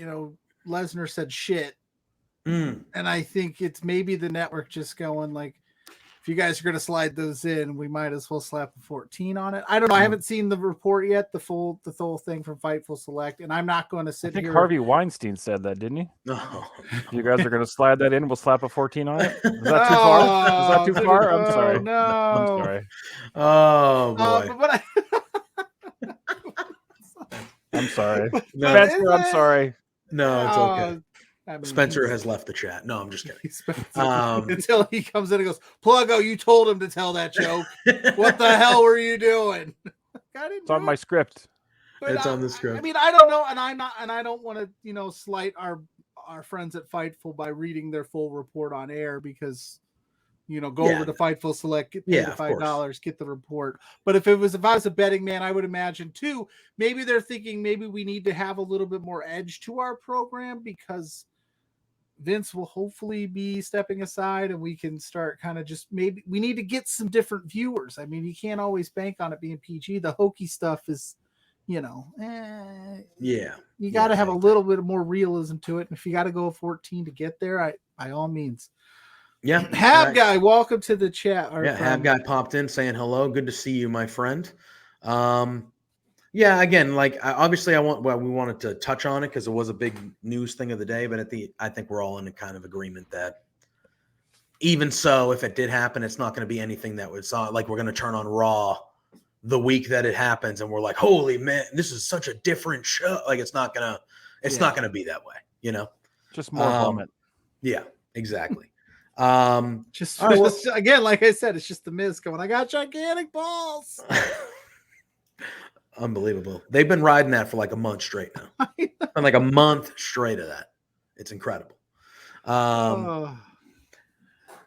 Lesnar said shit And I think it's maybe the network just going like, if you guys are going to slide those in, we might as well slap a 14 on it. I don't know. I haven't seen the report yet, the full thing from Fightful Select, and I'm not going to sit I think here. Harvey Weinstein said that, didn't he? No. If you guys are going to slide that in, we'll slap a 14 on it. Is that too far? Is that too far? I'm sorry. No. I'm sorry. Oh boy. I'm sorry. No. Spencer, I'm sorry. No, it's okay. I mean, Spencer has left the chat. No, I'm just kidding. Until he comes in and goes, Pluggo, you told him to tell that joke. What the hell were you doing? It's on my script. But it's on the script. I mean, I don't know, and I don't want to, slight our friends at Fightful by reading their full report on air because, go over to Fightful Select, get paid the $5, get the report. But if I was a betting man, I would imagine too, maybe they're thinking maybe we need to have a little bit more edge to our program because Vince will hopefully be stepping aside and we can start kind of just maybe we need to get some different viewers. I mean, you can't always bank on it being PG. The hokey stuff is, you got to have a little bit more realism to it. And if you got to go 14 to get there, by all means. Yeah. Hab guy, welcome to the chat. Hab guy popped in saying hello. Good to see you, my friend. Yeah, again, like obviously we wanted to touch on it because it was a big news thing of the day, but I think we're all in a kind of agreement that even so, if it did happen, it's not going to be anything that was like we're going to turn on Raw the week that it happens and we're like, holy man, this is such a different show. Like it's not gonna be that way, Just more vomit. Yeah, exactly. Just again, like I said, it's just the Miz going, I got gigantic balls. Unbelievable. They've been riding that for like a month straight now. And like a month straight of that. It's incredible.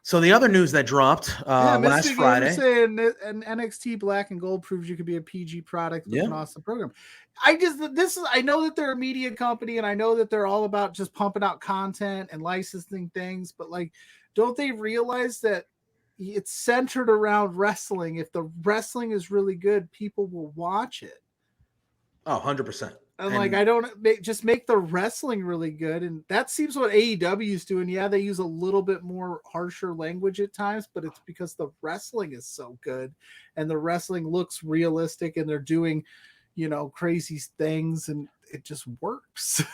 So the other news that dropped last Friday. Saying an NXT Black and Gold proves you could be a PG product with an awesome program. I know that they're a media company and I know that they're all about just pumping out content and licensing things, but like, don't they realize that it's centered around wrestling? If the wrestling is really good, people will watch it. Oh, 100%. And just make the wrestling really good. And that seems what AEW is doing. Yeah, they use a little bit more harsher language at times, but it's because the wrestling is so good and the wrestling looks realistic and they're doing, crazy things and it just works.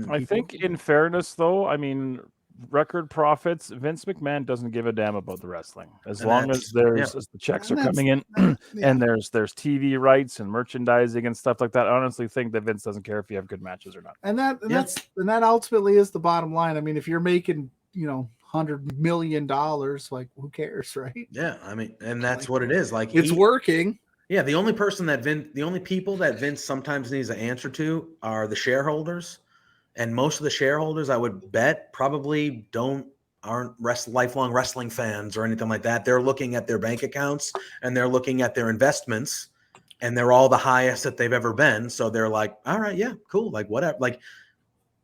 I think in fairness though, I mean, record profits, Vince McMahon doesn't give a damn about the wrestling as long as the checks are coming in and there's TV rights and merchandising and stuff like that. I honestly think that Vince doesn't care if you have good matches or not. And that ultimately is the bottom line. I mean, if you're making, $100 million, like who cares, right? Yeah. I mean, and that's what it is. Like it's working. Yeah. The only people that Vince sometimes needs to answer to are the shareholders. And most of the shareholders, I would bet, probably aren't lifelong wrestling fans or anything like that. They're looking at their bank accounts and they're looking at their investments, and they're all the highest that they've ever been. So they're like, all right, yeah, cool, like whatever. Like,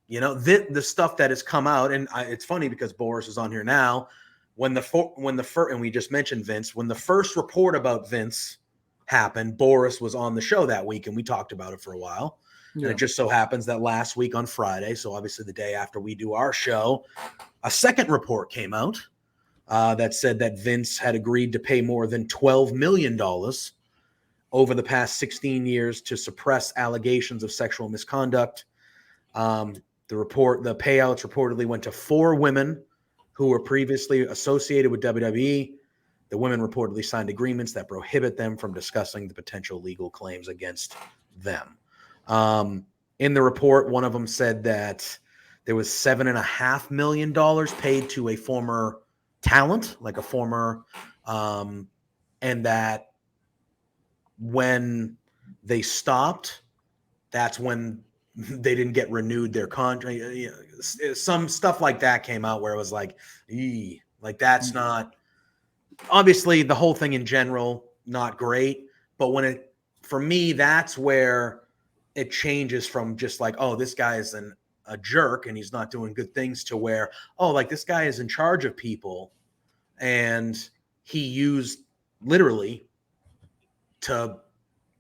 the stuff that has come out, and it's funny because Boris is on here now. When the first, and we just mentioned Vince, when the first report about Vince happened, Boris was on the show that week, and we talked about it for a while. Yeah. And it just so happens that last week on Friday, so obviously the day after we do our show, a second report came out that said that Vince had agreed to pay more than $12 million over the past 16 years to suppress allegations of sexual misconduct. The payouts reportedly went to 4 women who were previously associated with WWE. The women reportedly signed agreements that prohibit them from discussing the potential legal claims against them. In the report, one of them said that there was $7.5 million paid to a former talent, like a former, and that when they stopped, that's when they didn't get renewed their contract. Some stuff like that came out where it was like, that's not, obviously the whole thing in general, not great. But for me, that's where it changes from just like, oh, this guy is a jerk and he's not doing good things, to where, oh, like this guy is in charge of people and he used literally to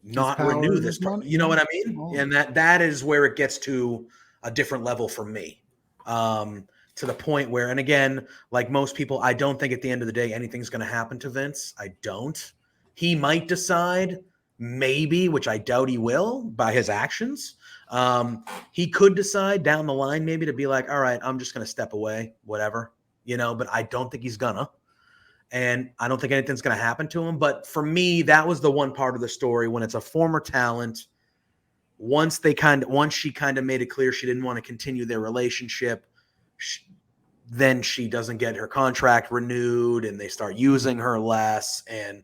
not renew this. You know what I mean? Oh. And that is where it gets to a different level for me. to the point where, and again, like most people, I don't think at the end of the day anything's going to happen to Vince. I don't. He might decide, maybe, which I doubt he will by his actions. He could decide down the line maybe to be like, all right, I'm just going to step away, whatever, but I don't think he's gonna. And I don't think anything's going to happen to him. But for me, that was the one part of the story when it's a former talent. Once she kind of made it clear she didn't want to continue their relationship, then she doesn't get her contract renewed and they start using her less, and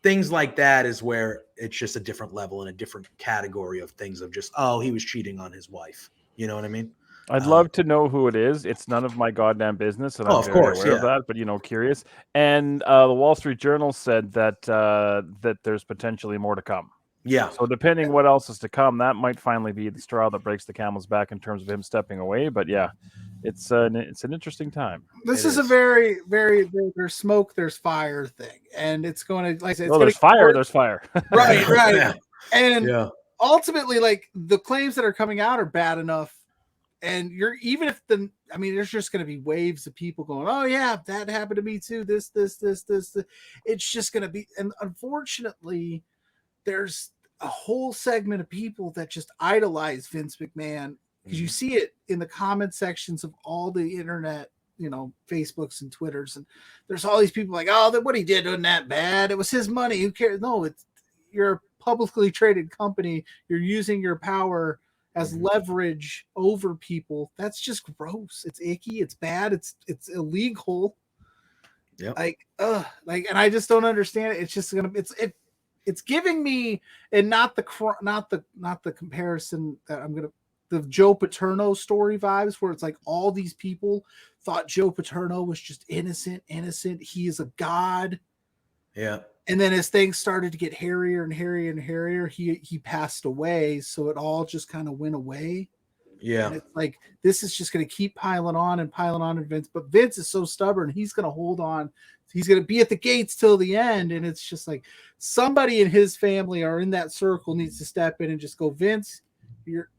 things like that is where it's just a different level and a different category of things of just, oh, he was cheating on his wife. You know what I mean? I'd love to know who it is. It's none of my goddamn business, and I'm of very course, aware of that. But curious. And the Wall Street Journal said that that there's potentially more to come. Yeah. So depending what else is to come, that might finally be the straw that breaks the camel's back in terms of him stepping away. But yeah, it's an interesting time. This is a very, very, there's smoke, there's fire thing, and it's going to, like I said, there's fire. There's fire. Right. Yeah. And ultimately, like, the claims that are coming out are bad enough. And there's just going to be waves of people going, oh yeah, that happened to me too. This. It's just going to be, and unfortunately, there's a whole segment of people that just idolize Vince McMahon, because you see it in the comment sections of all the internet, Facebooks and Twitters, and there's all these people like, oh, what he did wasn't that bad. It was his money. Who cares? No, you're a publicly traded company. You're using your power as leverage over people. That's just gross. It's icky. It's bad. It's illegal. Yeah. And I just don't understand it. It's just it's giving me, and not the comparison that the Joe Paterno story vibes, where it's like all these people thought Joe Paterno was just innocent. He is a god. Yeah. And then as things started to get hairier and hairier and hairier, he passed away. So it all just kind of went away. Yeah. And it's like, this is just going to keep piling on in Vince. But Vince is so stubborn. He's going to hold on. He's going to be at the gates till the end. And it's just like, somebody in his family or in that circle needs to step in and just go, Vince, you're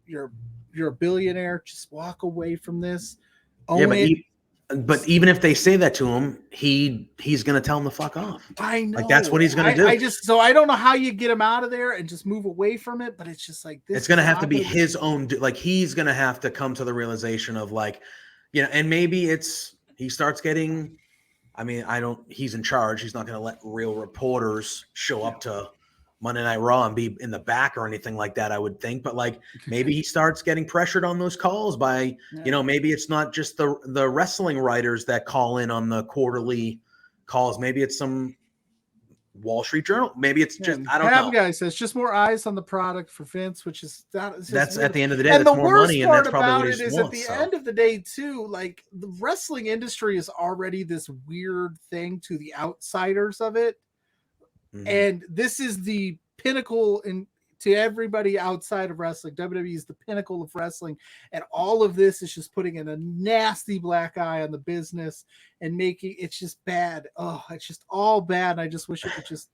a billionaire. Just walk away from this. Own it. But even if they say that to him, he's going to tell him to fuck off. I know. Like, that's what he's going to do. So I don't know how you get him out of there and just move away from it. But it's just like this. It's going to have to be his own. Like, he's going to have to come to the realization of, like, and maybe he starts getting. I mean, he's in charge. He's not going to let real reporters show up to Monday Night Raw and be in the back or anything like that, I would think. But, like, maybe he starts getting pressured on those calls by, maybe it's not just the wrestling writers that call in on the quarterly calls. Maybe it's some Wall Street Journal. Maybe it's just, I don't know. Guy says just more eyes on the product for Vince, which is that's at the end of the day. And that's the more worst money, part and that's probably about what it he is wants, at the end of the day too, like, the wrestling industry is already this weird thing to the outsiders of it. Mm-hmm. And this is the pinnacle to everybody outside of wrestling. WWE is the pinnacle of wrestling, and all of this is just putting in a nasty black eye on the business and making it's just bad. Oh, it's just all bad. I just wish it would just.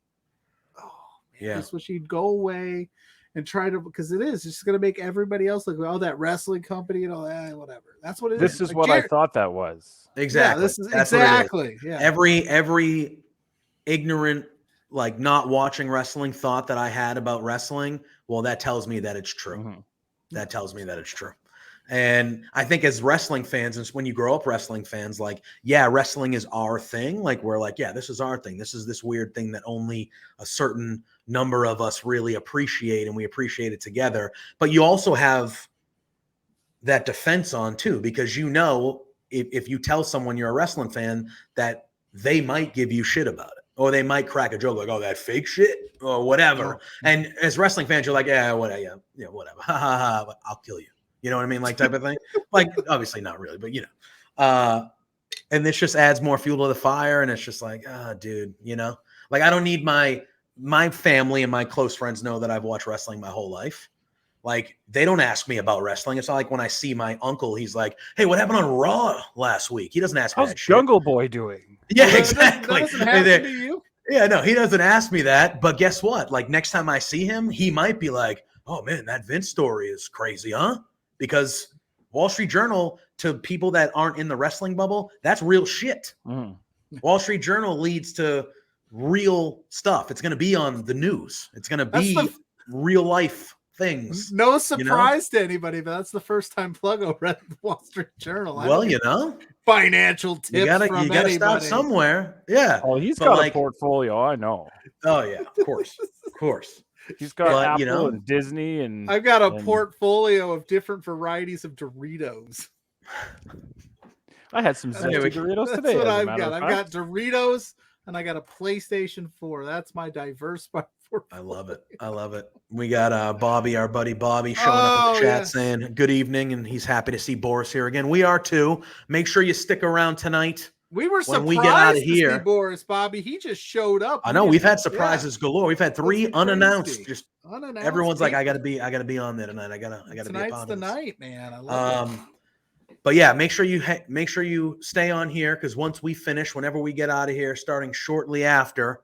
I just wish he'd go away and try to, because it's just going to make everybody else look, oh, that wrestling company and all that, whatever. That's what it is. This is what I thought that was. Exactly. Yeah, this is exactly. Yeah. Every ignorant, like, not watching wrestling thought that I had about wrestling, well, that tells me that it's true. Mm-hmm. That tells me that it's true. And I think as wrestling fans, and when you grow up wrestling fans, like, yeah, wrestling is our thing. Like, we're like, yeah, this is our thing. This is this weird thing that only a certain number of us really appreciate, and we appreciate it together. But you also have that defense on too, because if you tell someone you're a wrestling fan, that they might give you shit about it. Or they might crack a joke like, oh, that fake shit or whatever. And as wrestling fans, you're like, yeah, whatever. Ha ha ha, I'll kill you. You know what I mean? Like, type of thing. Like, obviously not really, but and this just adds more fuel to the fire. And it's just like, dude, like, I don't need my family and my close friends know that I've watched wrestling my whole life. Like, they don't ask me about wrestling. It's not like when I see my uncle, he's like, hey, what happened on Raw last week? He doesn't ask me that shit. How's Jungle Boy doing? Yeah, exactly. That doesn't happen to you? Yeah, no, he doesn't ask me that. But guess what? Like, next time I see him, he might be like, oh, man, that Vince story is crazy, huh? Because Wall Street Journal, to people that aren't in the wrestling bubble, that's real shit. Mm. Wall Street Journal leads to real stuff. It's going to be on the news. It's going to be real life things. No surprise to anybody, but that's the first time Pluggo read the Wall Street Journal. Well, you know, financial tips you gotta start somewhere. Yeah. Oh, he's got a portfolio. I know. Oh yeah, of course. He's got Apple and Disney, and I've got a portfolio of different varieties of Doritos. I had some zesty Doritos today. That's what I've got. I've got Doritos and I got a PlayStation 4. That's my diverse portfolio. I love it. We got Bobby, our buddy Bobby, showing up in the chat saying good evening, and he's happy to see Boris here again. We are too. Make sure you stick around tonight. We were surprised when we get out of here. To see Boris, Bobby. He just showed up. I know we've had surprises galore. We've had 3 unannounced. Just unannounced. Everyone's like, I gotta be on there tonight. I gotta be. Tonight's the night, man. I love it. But yeah, make sure you stay on here, because once we finish, whenever we get out of here, starting shortly after,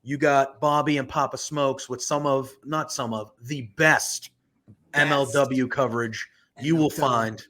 you got Bobby and Papa Smokes with the best MLW coverage you will find.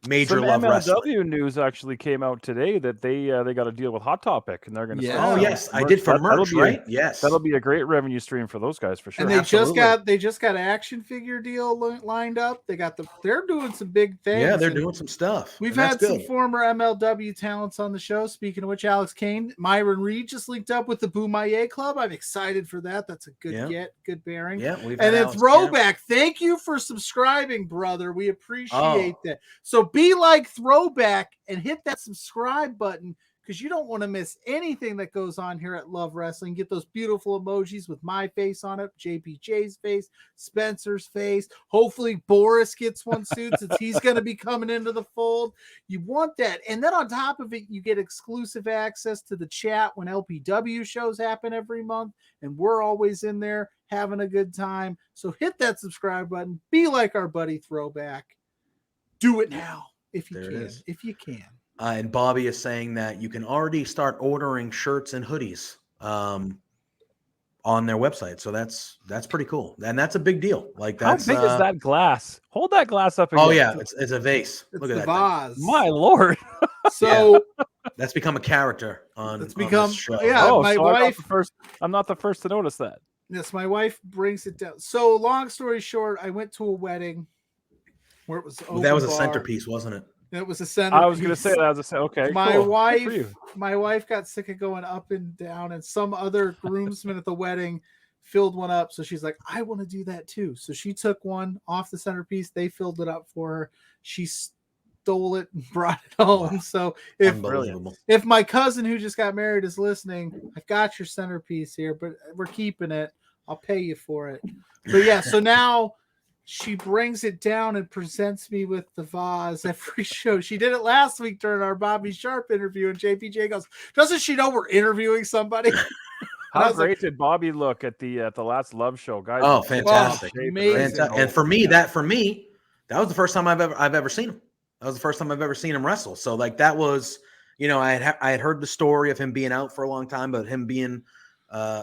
Major Love MLW Wrestling news actually came out today that they got a deal with Hot Topic, and they're going to. Oh yes, I did for merch, right? Yes, that'll be a great revenue stream for those guys for sure. And they just got an action figure deal lined up. They're doing some big things. Yeah, they're doing some stuff. We've had some former MLW talents on the show. Speaking of which, Alex Kane, Myron Reed just linked up with the Boomaye Club. I'm excited for that. That's a good bearing. Yeah, and then Throwback. Thank you for subscribing, brother. We appreciate that. So be like Throwback and hit that subscribe button, because you don't want to miss anything that goes on here at Love Wrestling. Get those beautiful emojis with my face on it, JPJ's face, Spencer's face. Hopefully Boris gets one soon, since he's going to be coming into the fold. You want that. And then on top of it, you get exclusive access to the chat when LPW shows happen every month, and we're always in there having a good time. So hit that subscribe button. Be like our buddy Throwback. Do it now if you can. And Bobby is saying that you can already start ordering shirts and hoodies on their website. So that's pretty cool. And that's a big deal. Like, that's how big is that glass? Hold that glass up again. Oh yeah, it's a vase. Look at that vase. My lord. So that's become a character on this show. Yeah, my wife. I'm not the first to notice that. Yes, my wife brings it down. So long story short, I went to a wedding where it was that was a centerpiece, wasn't it? It was a centerpiece. I was going to say that. Okay. My wife got sick of going up and down, and some other groomsmen at the wedding filled one up. So she's like, I want to do that too. So she took one off the centerpiece. They filled it up for her. She stole it and brought it home. Wow. So if my cousin who just got married is listening, I've got your centerpiece here, but we're keeping it. I'll pay you for it. But yeah, so now she brings it down and presents me with the vase every show. She did it last week during our Bobby Sharp interview, and JPJ goes, doesn't she know we're interviewing somebody? How great did Bobby look at the last Love show, guys? Oh, fantastic. Amazing. And for me, that was the first time I've ever seen him. That was the first time I've ever seen him wrestle. So like, that was, I had heard the story of him being out for a long time, but him being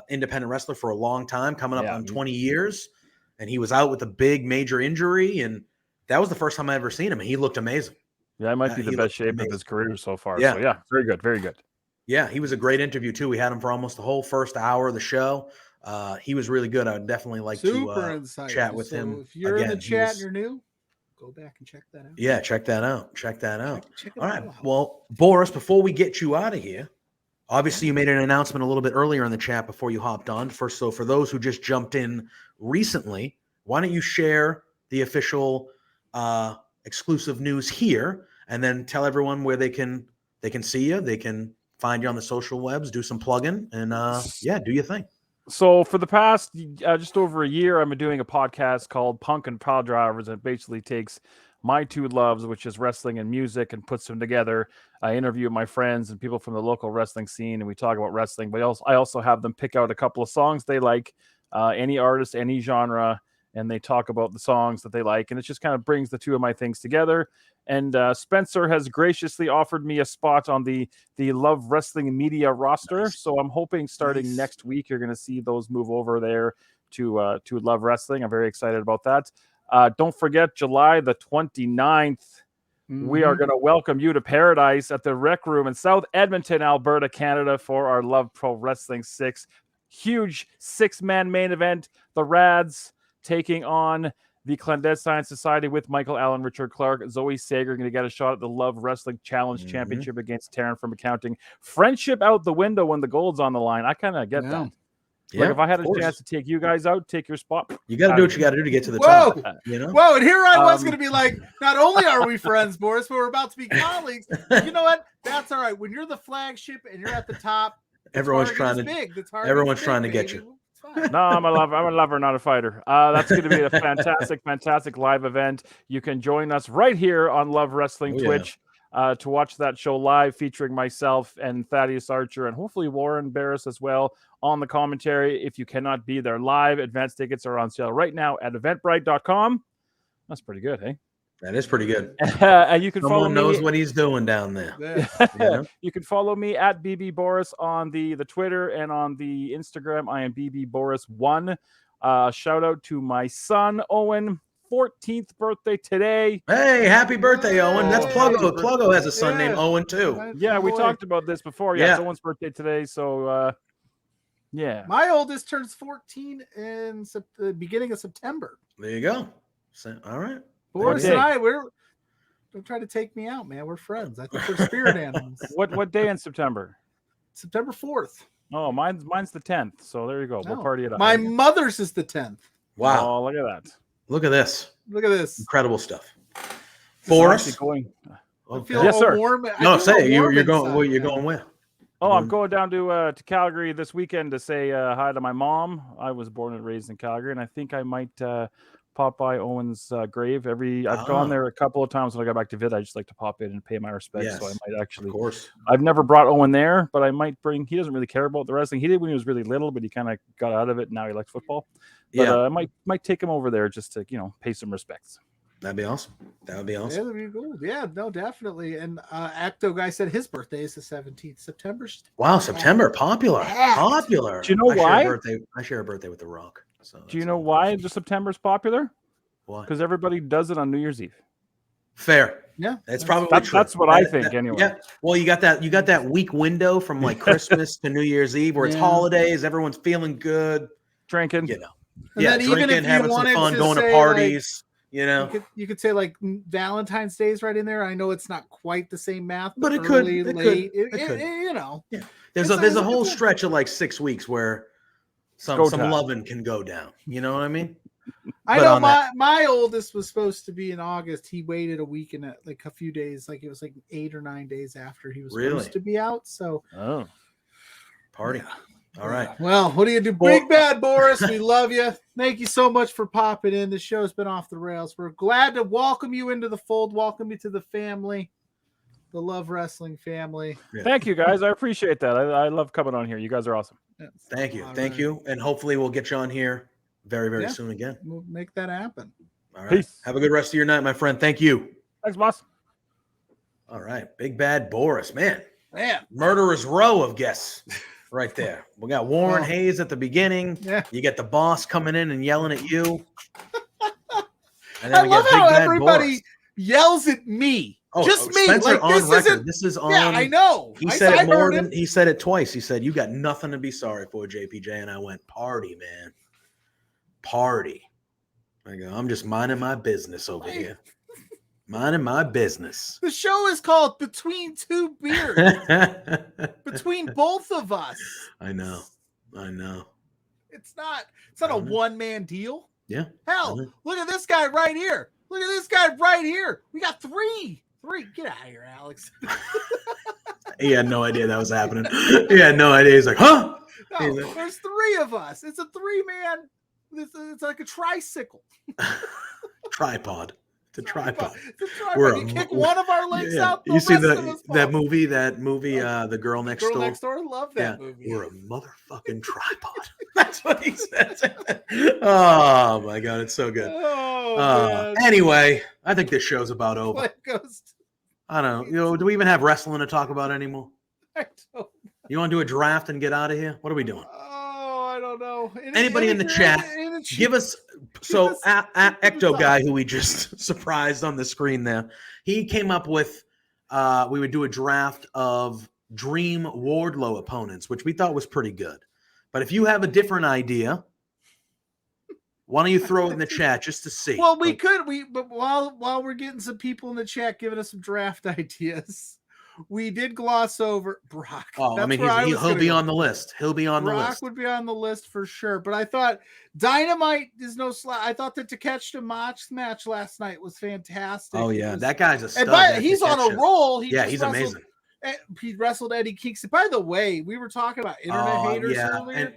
independent wrestler for a long time, coming up on 20 years. And he was out with a big major injury, and that was the first time I ever seen him. And he looked amazing. Yeah, it might be the best shape of his career so far. Yeah. So yeah, very good, very good. Yeah, he was a great interview too. We had him for almost the whole first hour of the show. He was really good. I would definitely like to chat with him. If you're in the chat and you're new, go back and check that out. Yeah, check that out. All right. Well, Boris, before we get you out of here, obviously you made an announcement a little bit earlier in the chat before you hopped on. So for those who just jumped in recently, why don't you share the official exclusive news here, and then tell everyone where they can see you, they can find you on the social webs, do some plugging, and do your thing. So for the past just over a year, I've been doing a podcast called Punk and Pile Drivers. It basically takes my two loves, which is wrestling and music, and puts them together. I interview my friends and people from the local wrestling scene, and we talk about wrestling. But I also have them pick out a couple of songs they like, any artist, any genre, and they talk about the songs that they like. And it just kind of brings the two of my things together. And Spencer has graciously offered me a spot on the Love Wrestling media roster. Nice. So I'm hoping starting next week, you're going to see those move over there to Love Wrestling. I'm very excited about that. Don't forget, July the 29th, we are going to welcome you to Paradise at the Rec Room in South Edmonton, Alberta, Canada, for our Love Pro Wrestling 6. Huge 6-man main event. The Rads taking on the Clandestine Society with Michael Allen, Richard Clark. Zoe Sager going to get a shot at the Love Wrestling Challenge Championship against Taryn from Accounting. Friendship out the window when the gold's on the line. I kind of get that. Like, if I had a chance to take you guys out, take your spot. You got to do what you got to do to get to the top. You know? Whoa, and here I was going to be like, not only are we friends, Boris, but we're about to be colleagues. You know what? That's all right. When you're the flagship and you're at the top, everyone's trying to get you. No, I'm a lover, not a fighter. That's going to be a fantastic live event. You can join us right here on Love Wrestling Twitch to watch that show live, featuring myself and Thaddeus Archer and hopefully Warren Barris as well on the commentary. If you cannot be there live, advance tickets are on sale right now at eventbrite.com. That's pretty good, hey? That is pretty good. And you can follow me. Knows what he's doing down there. Yeah. You know? You can follow me at BB Boris on the Twitter and on the Instagram. I am BB Boris1. Shout out to my son, Owen. 14th birthday today. Hey, happy birthday, Owen. That's Pluggo. Pluggo has a son named Owen, too. Yeah, we talked about this before. Yeah, it's Owen's birthday today. So, yeah. My oldest turns 14 in the beginning of September. There you go. All right. Boris and I, don't try to take me out, man. We're friends. I think we're spirit animals. What day in September? September 4th. Oh, mine's the 10th. So there you go. We'll party it up. My mother's is the 10th. Wow. Oh, look at that. Look at this. Look at this. Incredible stuff. Boris? Yes, sir. Warm. No, say it. You're going where? Oh, I'm going down to Calgary this weekend to say hi to my mom. I was born and raised in Calgary, and I think I might pop by Owen's grave. I've gone there a couple of times when I got back to Vid. I just like to pop in and pay my respects. Yes, so I might actually. Of course. I've never brought Owen there, but I might bring. He doesn't really care about the wrestling. He did when he was really little, but he kind of got out of it. And now he likes football. But I might take him over there just to pay some respects. That'd be awesome. That would be awesome. Yeah, that'd be cool. Yeah, no, definitely. And Acto guy said his birthday is the 17th September. Wow, September, popular. Popular. Do you know why? I share a birthday with The Rock. So do you know why the September's popular? Why? Because everybody does it on New Year's Eve. Fair. Yeah, that's probably true. That's what I think anyway. Yeah. Well, you got that week window from like Christmas to New Year's Eve where it's holidays, everyone's feeling good, drinking. And then drinking, even if having some fun, going to parties. You could say like Valentine's Day is right in there. I know it's not quite the same math, but it early, could. late. It could. Yeah. There's a whole stretch of like 6 weeks where some loving can go down. You know what I mean? I know my oldest was supposed to be in August. He waited a week and like a few days, like it was like 8 or 9 days after he was supposed to be out. So party. Yeah. All right. Well, what do you do? Big Bad Boris, we love you. Thank you so much for popping in. The show's been off the rails. We're glad to welcome you into the fold, welcome you to the family, the Love Wrestling family. Yeah. Thank you, guys. I appreciate that. I love coming on here. You guys are awesome. Thank you. Thank you. And hopefully we'll get you on here very, very soon again. We'll make that happen. All right. Peace. Have a good rest of your night, my friend. Thank you. Thanks, boss. All right. Big Bad Boris, man. Murderer's row of guests right there. We got Warren Hayes at the beginning. Yeah. You get the boss coming in and yelling at you. And I love how everybody yells at me. Just me. Spencer, like on this record. isn't. This is on. Yeah, I know. He said it more than he said it twice. He said, "You got nothing to be sorry for, JPJ." And I went, "Party, man, party." I go, "I'm just minding my business over here, minding my business." The show is called Between Two Beers. Between both of us. I know. It's not a one-man deal. Yeah. Hell, look at this guy right here. Look at this guy right here. We got three. Get out of here, Alex. He had no idea that was happening. He had no idea. He's like, huh? No, there's 3 of us. It's a 3-man. It's like a tricycle. Tripod. It's a tripod. It's a tripod. You kick one of our legs out. You see that movie, The Girl Next Door? Girl Next Door. Love that movie. We're a motherfucking tripod. That's what he says. Oh my God, it's so good. Anyway, I think this show's about over. I don't know. Do we even have wrestling to talk about anymore? I don't. You want to do a draft and get out of here? What are we doing? Oh, I don't don't know. Anybody in the chat, give us. So Ecto guy, who we just surprised on the screen there, he came up with. We would do a draft of Dream Wardlow opponents, which we thought was pretty good. But if you have a different idea, why don't you throw it in the chat just to see? Well, but while we're getting some people in the chat giving us some draft ideas, we did gloss over Brock. Oh, I mean, he'll be on the list. He'll be on the list. Brock would be on the list for sure. But I thought Dynamite is no slack. I thought the Takeshita match last night was fantastic. Oh yeah, that guy's a stud. He's on a roll. He's amazing. He wrestled Eddie Kingston. By the way, we were talking about internet haters earlier. And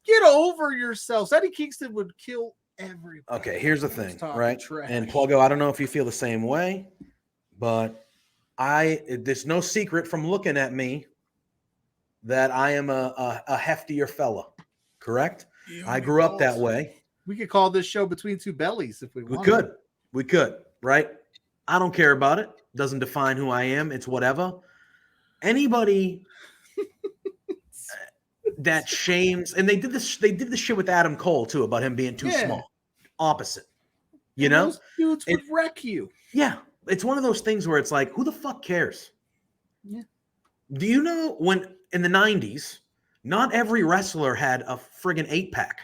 get over yourselves. Eddie Kingston would kill everybody. Okay, here's the thing, right? Trash. And Pluggo, I don't know if you feel the same way, but there's no secret from looking at me that I am a heftier fella, correct? I grew up that way. We could call this show Between Two Bellies if we wanted. We could, right? I don't care about it. Doesn't define who I am. It's whatever. Anybody that shames, and they did this shit with Adam Cole too, about him being too small. Opposite. You know? Those dudes would wreck you. Yeah. It's one of those things where it's like, who the fuck cares? Yeah. Do you know when in the 90s, not every wrestler had a friggin' 8-pack?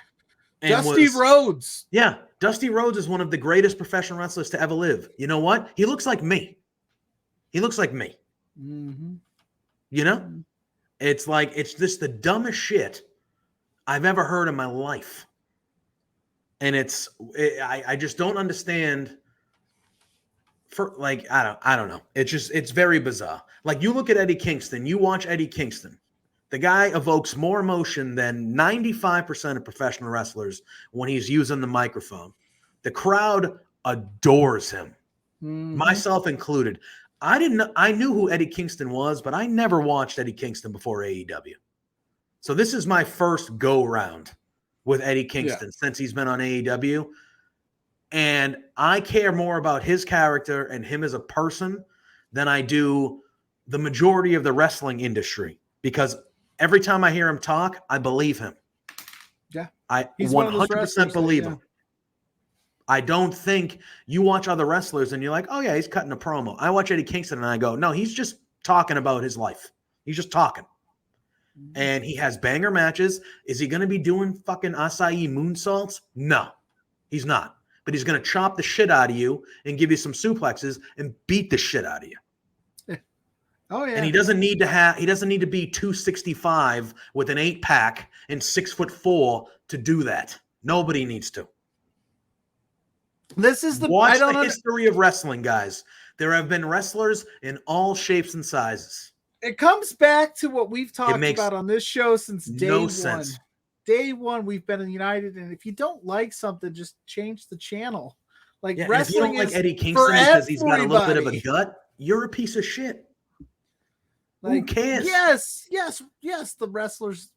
Dusty Rhodes. Yeah. Dusty Rhodes is one of the greatest professional wrestlers to ever live. You know what? He looks like me. Mm-hmm. You know? It's like, it's just the dumbest shit I've ever heard in my life. And I just don't understand. I don't know. It's very bizarre. Like, you look at Eddie Kingston, you watch Eddie Kingston. The guy evokes more emotion than 95% of professional wrestlers when he's using the microphone. The crowd adores him, myself included. I knew who Eddie Kingston was, but I never watched Eddie Kingston before AEW. So this is my first go round with Eddie Kingston since he's been on AEW. And I care more about his character and him as a person than I do the majority of the wrestling industry, because every time I hear him talk, I believe him. Yeah. I 100% believe him. I don't think you watch other wrestlers and you're like, oh yeah, he's cutting a promo. I watch Eddie Kingston and I go, no, he's just talking about his life. He's just talking. And he has banger matches. Is he going to be doing fucking acai moonsaults? No, he's not. But he's going to chop the shit out of you and give you some suplexes and beat the shit out of you. Oh yeah. And he doesn't need to be 265 with an 8-pack and 6'4" to do that. Nobody needs to. This is Watch the history of wrestling, guys. There have been wrestlers in all shapes and sizes. It comes back to what we've talked about on this show since day one. Sense. Day one, we've been united, and if you don't like something, just change the channel. Like, wrestling, if you don't like Eddie Kingston because he's got a little bit of a gut, you're a piece of shit. Like, who cares? Yes. The wrestlers,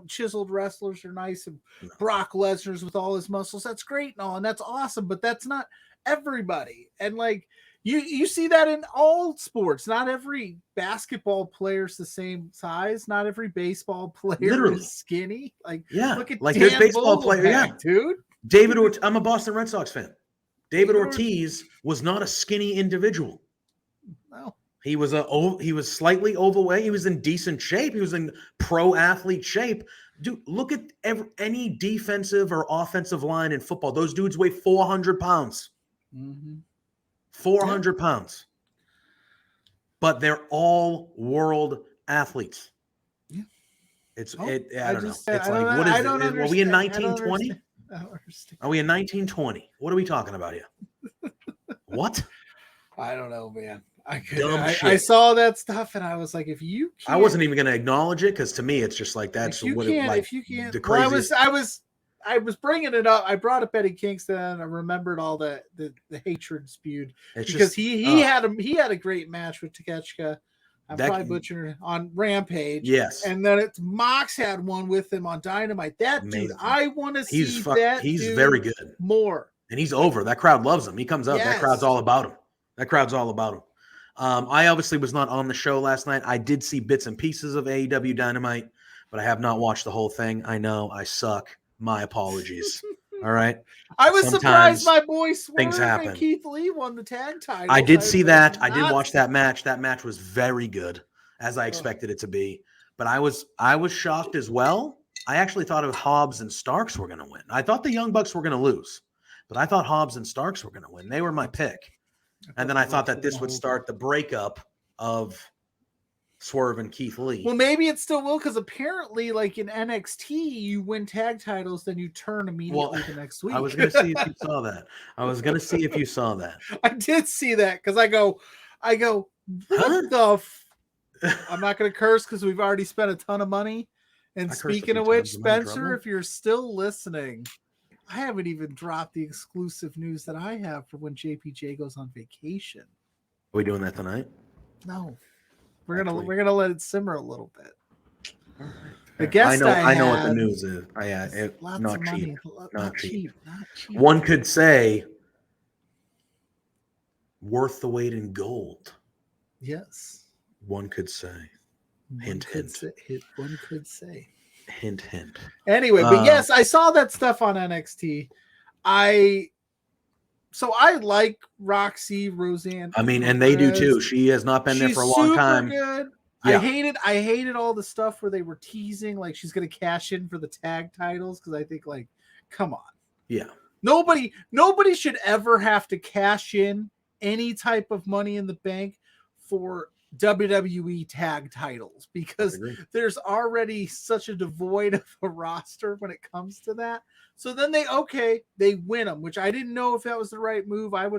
chiseled wrestlers are nice, and Brock Lesnar's with all his muscles, that's great and all, and that's awesome. But that's not everybody. And like, you see that in all sports. Not every basketball player's the same size. Not every baseball player is skinny. Like, look at like there's baseball players, dude. I'm a Boston Red Sox fan. David Ortiz was not a skinny individual. No. He was slightly overweight. He was in decent shape. He was in pro athlete shape. Dude, look at any defensive or offensive line in football. Those dudes weigh 400 pounds. 400 pounds. But they're all world athletes. Yeah. I don't know. It's like, what is it? Are we in 1920? Are we in 1920? What are we talking about here? What? I don't know, man. I saw that stuff and I was like, if you can't, I wasn't even going to acknowledge it, because to me it's just like, that's what it like. If you can't, the craziest. I was bringing it up. I brought up Eddie Kingston. I remembered all the hatred spewed because he had a great match with Takeshita. I'm probably butchering on Rampage. Yes, and then Mox had one with him on Dynamite. That amazing. Dude, I want to see that. He's very good. More, and he's over. That crowd loves him. He comes up. Yes. That crowd's all about him. I obviously was not on the show last night. I did see bits and pieces of AEW Dynamite, but I have not watched the whole thing. I know I suck. My apologies. All right. I was Sometimes surprised my boy Swerve things happen. and Keith Lee won the tag titles. I did see that. I did not watch that match. That match was very good, as I expected it to be. But I was shocked as well. I actually thought Hobbs and Starks were going to win. I thought the Young Bucks were going to lose, but I thought Hobbs and Starks were going to win. They were my pick. And then I thought that this would start the breakup of Swerve and Keith Lee. Well, maybe it still will, because apparently, like in NXT, you win tag titles, then you turn immediately the next week. I was going to see if you saw that. I did see that, because I go, what the I'm not going to curse because we've already spent a ton of money. And speaking of which, Spencer, if you're still listening, I haven't even dropped the exclusive news that I have for when JPJ goes on vacation. Are we doing that tonight? No. We're gonna let it simmer a little bit. The guest I know what the news is. Not cheap. Not cheap. One could say worth the weight in gold. Yes. One could say. Hint, hint. One could say. Hint, hint. Anyway, but yes, I saw that stuff on NXT. So I like Roxy, Roseanne. I mean, and they do too. She has not been there for a long time. Good. Yeah. I hated all the stuff where they were teasing like she's gonna cash in for the tag titles, because I think, like, come on. Yeah. Nobody should ever have to cash in any type of Money in the Bank for WWE tag titles, because there's already such a devoid of a roster when it comes to that. So then they win them, which I didn't know if that was the right move. I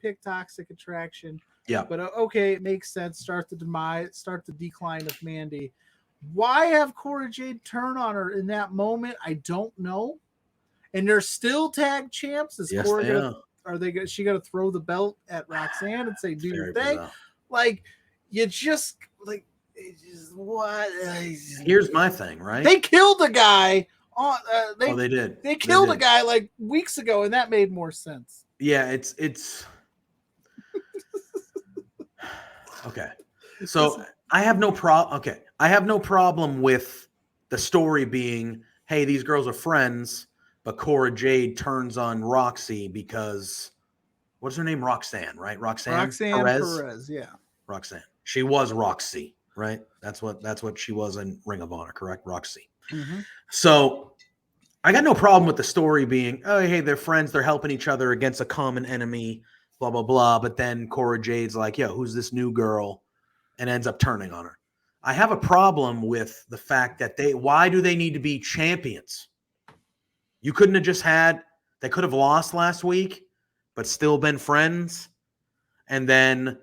picked Toxic Attraction. Yeah. But it makes sense. Start the decline of Mandy. Why have Cora Jade turn on her in that moment? I don't know. And they're still tag champs. Is yes, Cora she gonna throw the belt at Roxanne and say, do your thing? Bizarre. Like, you just like, what? Here's my thing, right? They killed a guy. They did. They killed a guy like weeks ago, and that made more sense. Yeah, it's okay. So I have no problem with the story being, hey, these girls are friends, but Cora Jade turns on Roxy because what's her name? Roxanne, right? Roxanne Perez, yeah. Roxanne. She was Roxy, right? That's what she was in Ring of Honor, correct? Roxy. Mm-hmm. So I got no problem with the story being, oh, hey, they're friends, they're helping each other against a common enemy, blah, blah, blah. But then Cora Jade's like, yo, who's this new girl? And ends up turning on her. I have a problem with the fact that why do they need to be champions? You couldn't have they could have lost last week, but still been friends. And then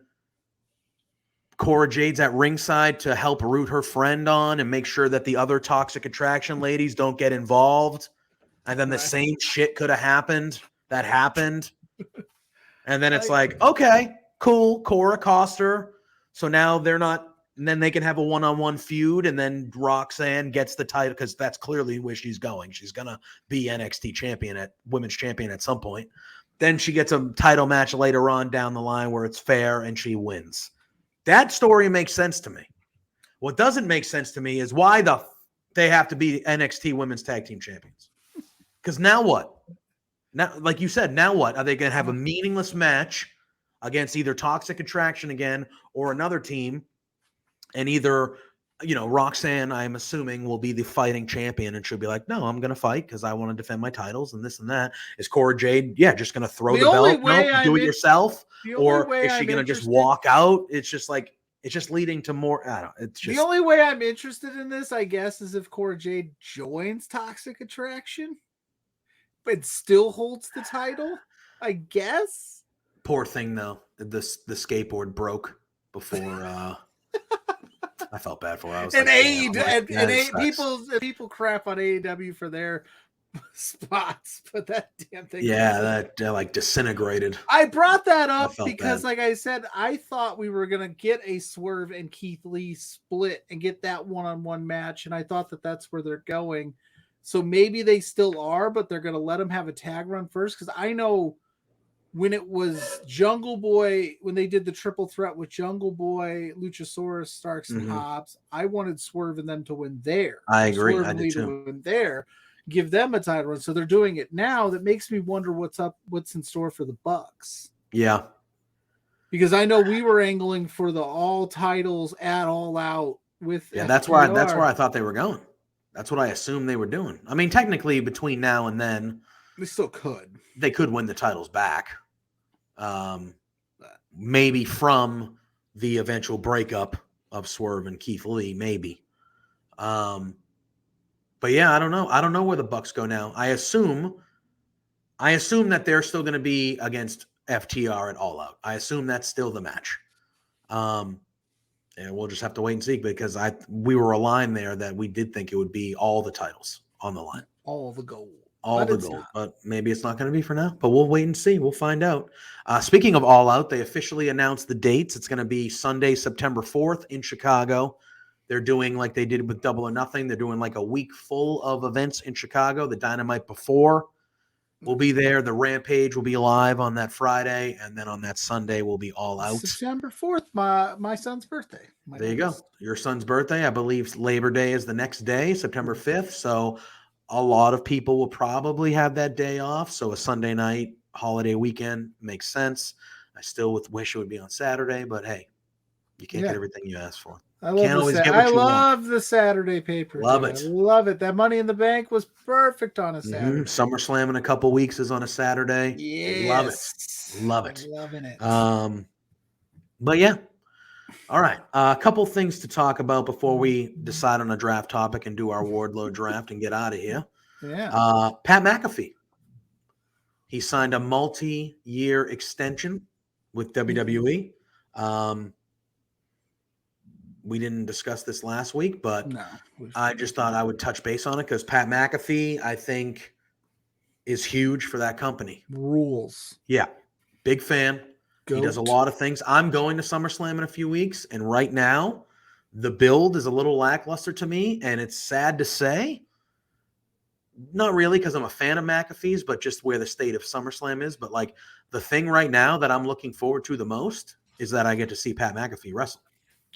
Cora Jade's at ringside to help root her friend on and make sure that the other Toxic Attraction ladies don't get involved. And then the same shit could have happened. That happened. And then it's like, okay, cool. Cora cost her. So now they're not, and then they can have a one-on-one feud, and then Roxanne gets the title, because that's clearly where she's going. She's going to be NXT women's champion at some point. Then she gets a title match later on down the line where it's fair and she wins. That story makes sense to me. What doesn't make sense to me is why they have to be NXT women's tag team champions. Because now what? Now, like you said, now what? Are they going to have a meaningless match against either Toxic Attraction again or another team? And either, Roxanne, I'm assuming, will be the fighting champion, and she'll be like, no, I'm going to fight because I want to defend my titles and this and that. Is Cora Jade, just going to throw the belt? No, do it yourself? Or is she going to just walk out? It's just like, it's just leading to more. I don't know. It's just the only way I'm interested in this, I guess, is if Cora Jade joins Toxic Attraction, but still holds the title, I guess. Poor thing, though. The skateboard broke before. I felt bad for her. I was people crap on AEW for their spots, but that damn thing. Yeah, that like disintegrated. I brought that up because, like I said, I thought we were gonna get a Swerve and Keith Lee split and get that one-on-one match, and I thought that that's where they're going. So maybe they still are, but they're gonna let them have a tag run first, because I know when it was Jungle Boy, when they did the triple threat with Jungle Boy, Luchasaurus, Starks, and Hobbs, I wanted Swerve and them to win there. I agree. Swerve I and did Lee too. to win there, give them a title run. So they're doing it now. That makes me wonder what's in store for the Bucks. Yeah. Because I know we were angling for the all titles at All Out with Yeah, FTR. that's where I thought they were going. That's what I assumed they were doing. I mean, technically, between now and then, They still could. They could win the titles back. Maybe from the eventual breakup of Swerve and Keith Lee, maybe. But yeah, I don't know. I don't know where the Bucks go now. I assume that they're still going to be against FTR at All Out. I assume that's still the match. And we'll just have to wait and see, because we were aligned there that we did think it would be all the titles on the line. All the gold. All the gold. But maybe it's not going to be for now. But we'll wait and see. We'll find out. Speaking of All Out, they officially announced the dates. It's going to be Sunday, September 4th in Chicago. They're doing like they did with Double or Nothing. They're doing like a week full of events in Chicago. The Dynamite before will be there. The Rampage will be live on that Friday. And then on that Sunday will be All Out. September 4th, my son's birthday. There you go. Your son's birthday. I believe Labor Day is the next day, September 5th. So a lot of people will probably have that day off. So a Sunday night holiday weekend makes sense. I still wish it would be on Saturday, but hey, you can't get everything you ask for. I love the Saturday paper. Love it. I love it. That Money in the Bank was perfect on a Saturday. SummerSlam in a couple weeks is on a Saturday. Yes. Love it. Loving it. But yeah. All right. A couple things to talk about before we decide on a draft topic and do our Wardlow draft and get out of here. Yeah. Pat McAfee. He signed a multi-year extension with WWE. We didn't discuss this last week, but I just thought I would touch base on it because Pat McAfee, I think, is huge for that company. Rules. Yeah. Big fan. Goat. He does a lot of things. I'm going to SummerSlam in a few weeks, and right now, the build is a little lackluster to me, and it's sad to say. Not really because I'm a fan of McAfee's, but just where the state of SummerSlam is. But like the thing right now that I'm looking forward to the most is that I get to see Pat McAfee wrestle.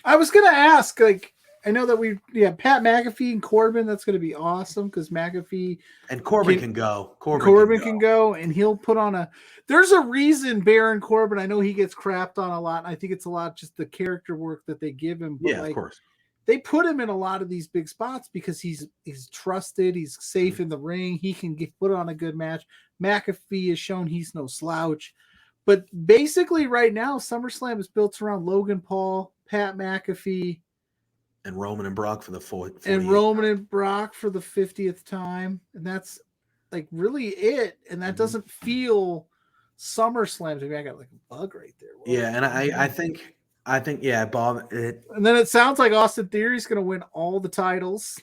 I was going to ask, like, I know that Pat McAfee and Corbin, that's going to be awesome because McAfee and Corbin can go. Corbin can go, and he'll put on there's a reason Baron Corbin, I know he gets crapped on a lot, and I think it's a lot just the character work that they give him. But of course. They put him in a lot of these big spots because he's trusted, he's safe in the ring, he can put on a good match. McAfee has shown he's no slouch. But basically right now, SummerSlam is built around Logan Paul, Pat McAfee, and Roman and Brock for the 40th. And Roman and Brock for the 50th time. And that's like really it. And that doesn't feel SummerSlam to me. I got like a bug right there. Whoa. Yeah, and I think, Bob. And then it sounds like Austin Theory's going to win all the titles.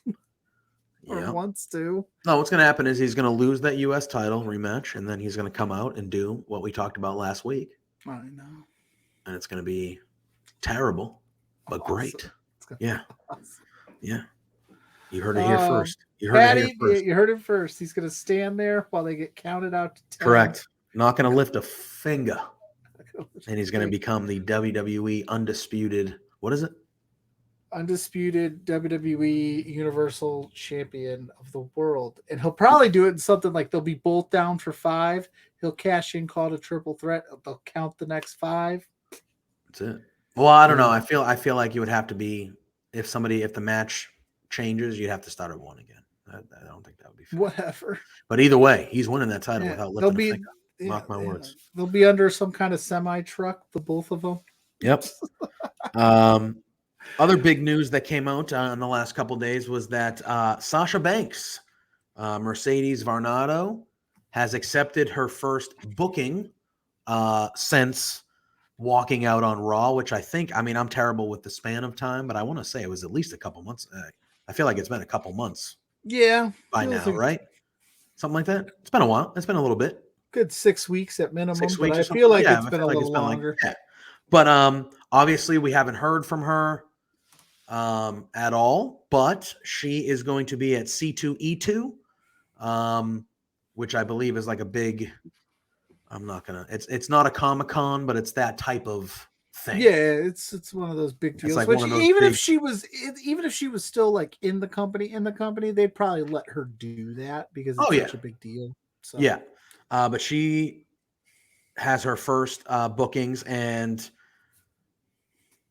Or wants to. No, what's going to happen is he's going to lose that U.S. title rematch, and then he's going to come out and do what we talked about last week. I know. And it's going to be terrible, but great. Yeah. Awesome. Yeah. You heard it here first. You heard it first. He's going to stand there while they get counted out to 10. Correct. Not going to lift a finger. And he's going to become the WWE undisputed, what is it? Undisputed WWE Universal Champion of the world. And he'll probably do it in something like they'll be both down for 5. He'll cash in, call it a triple threat. They'll count the next 5. That's it. Well, I don't know. I feel like you would have to be, if the match changes, you'd have to start at 1 again. I don't think that would be fair. Whatever. But either way, he's winning that title without lifting a finger. Mark my words. They'll be under some kind of semi-truck, the both of them. Yep. Other big news that came out in the last couple of days was that Sasha Banks, Mercedes Varnado, has accepted her first booking since walking out on Raw, which I'm terrible with the span of time, but I want to say it was at least a couple months. I feel like it's been a couple months. Yeah. By now, right? Something like that. It's been a while. It's been a little bit. Good 6 weeks at minimum. 6 weeks. I feel like it's been a little longer. But obviously we haven't heard from her at all, but she is going to be at C2E2, which I believe is like a big I'm not gonna. It's not a Comic-Con, but it's that type of thing. Yeah, it's one of those big deals. like Which one of those even big- if she was still like in the company, they'd probably let her do that because it's such a big deal. So Yeah, but she has her first bookings, and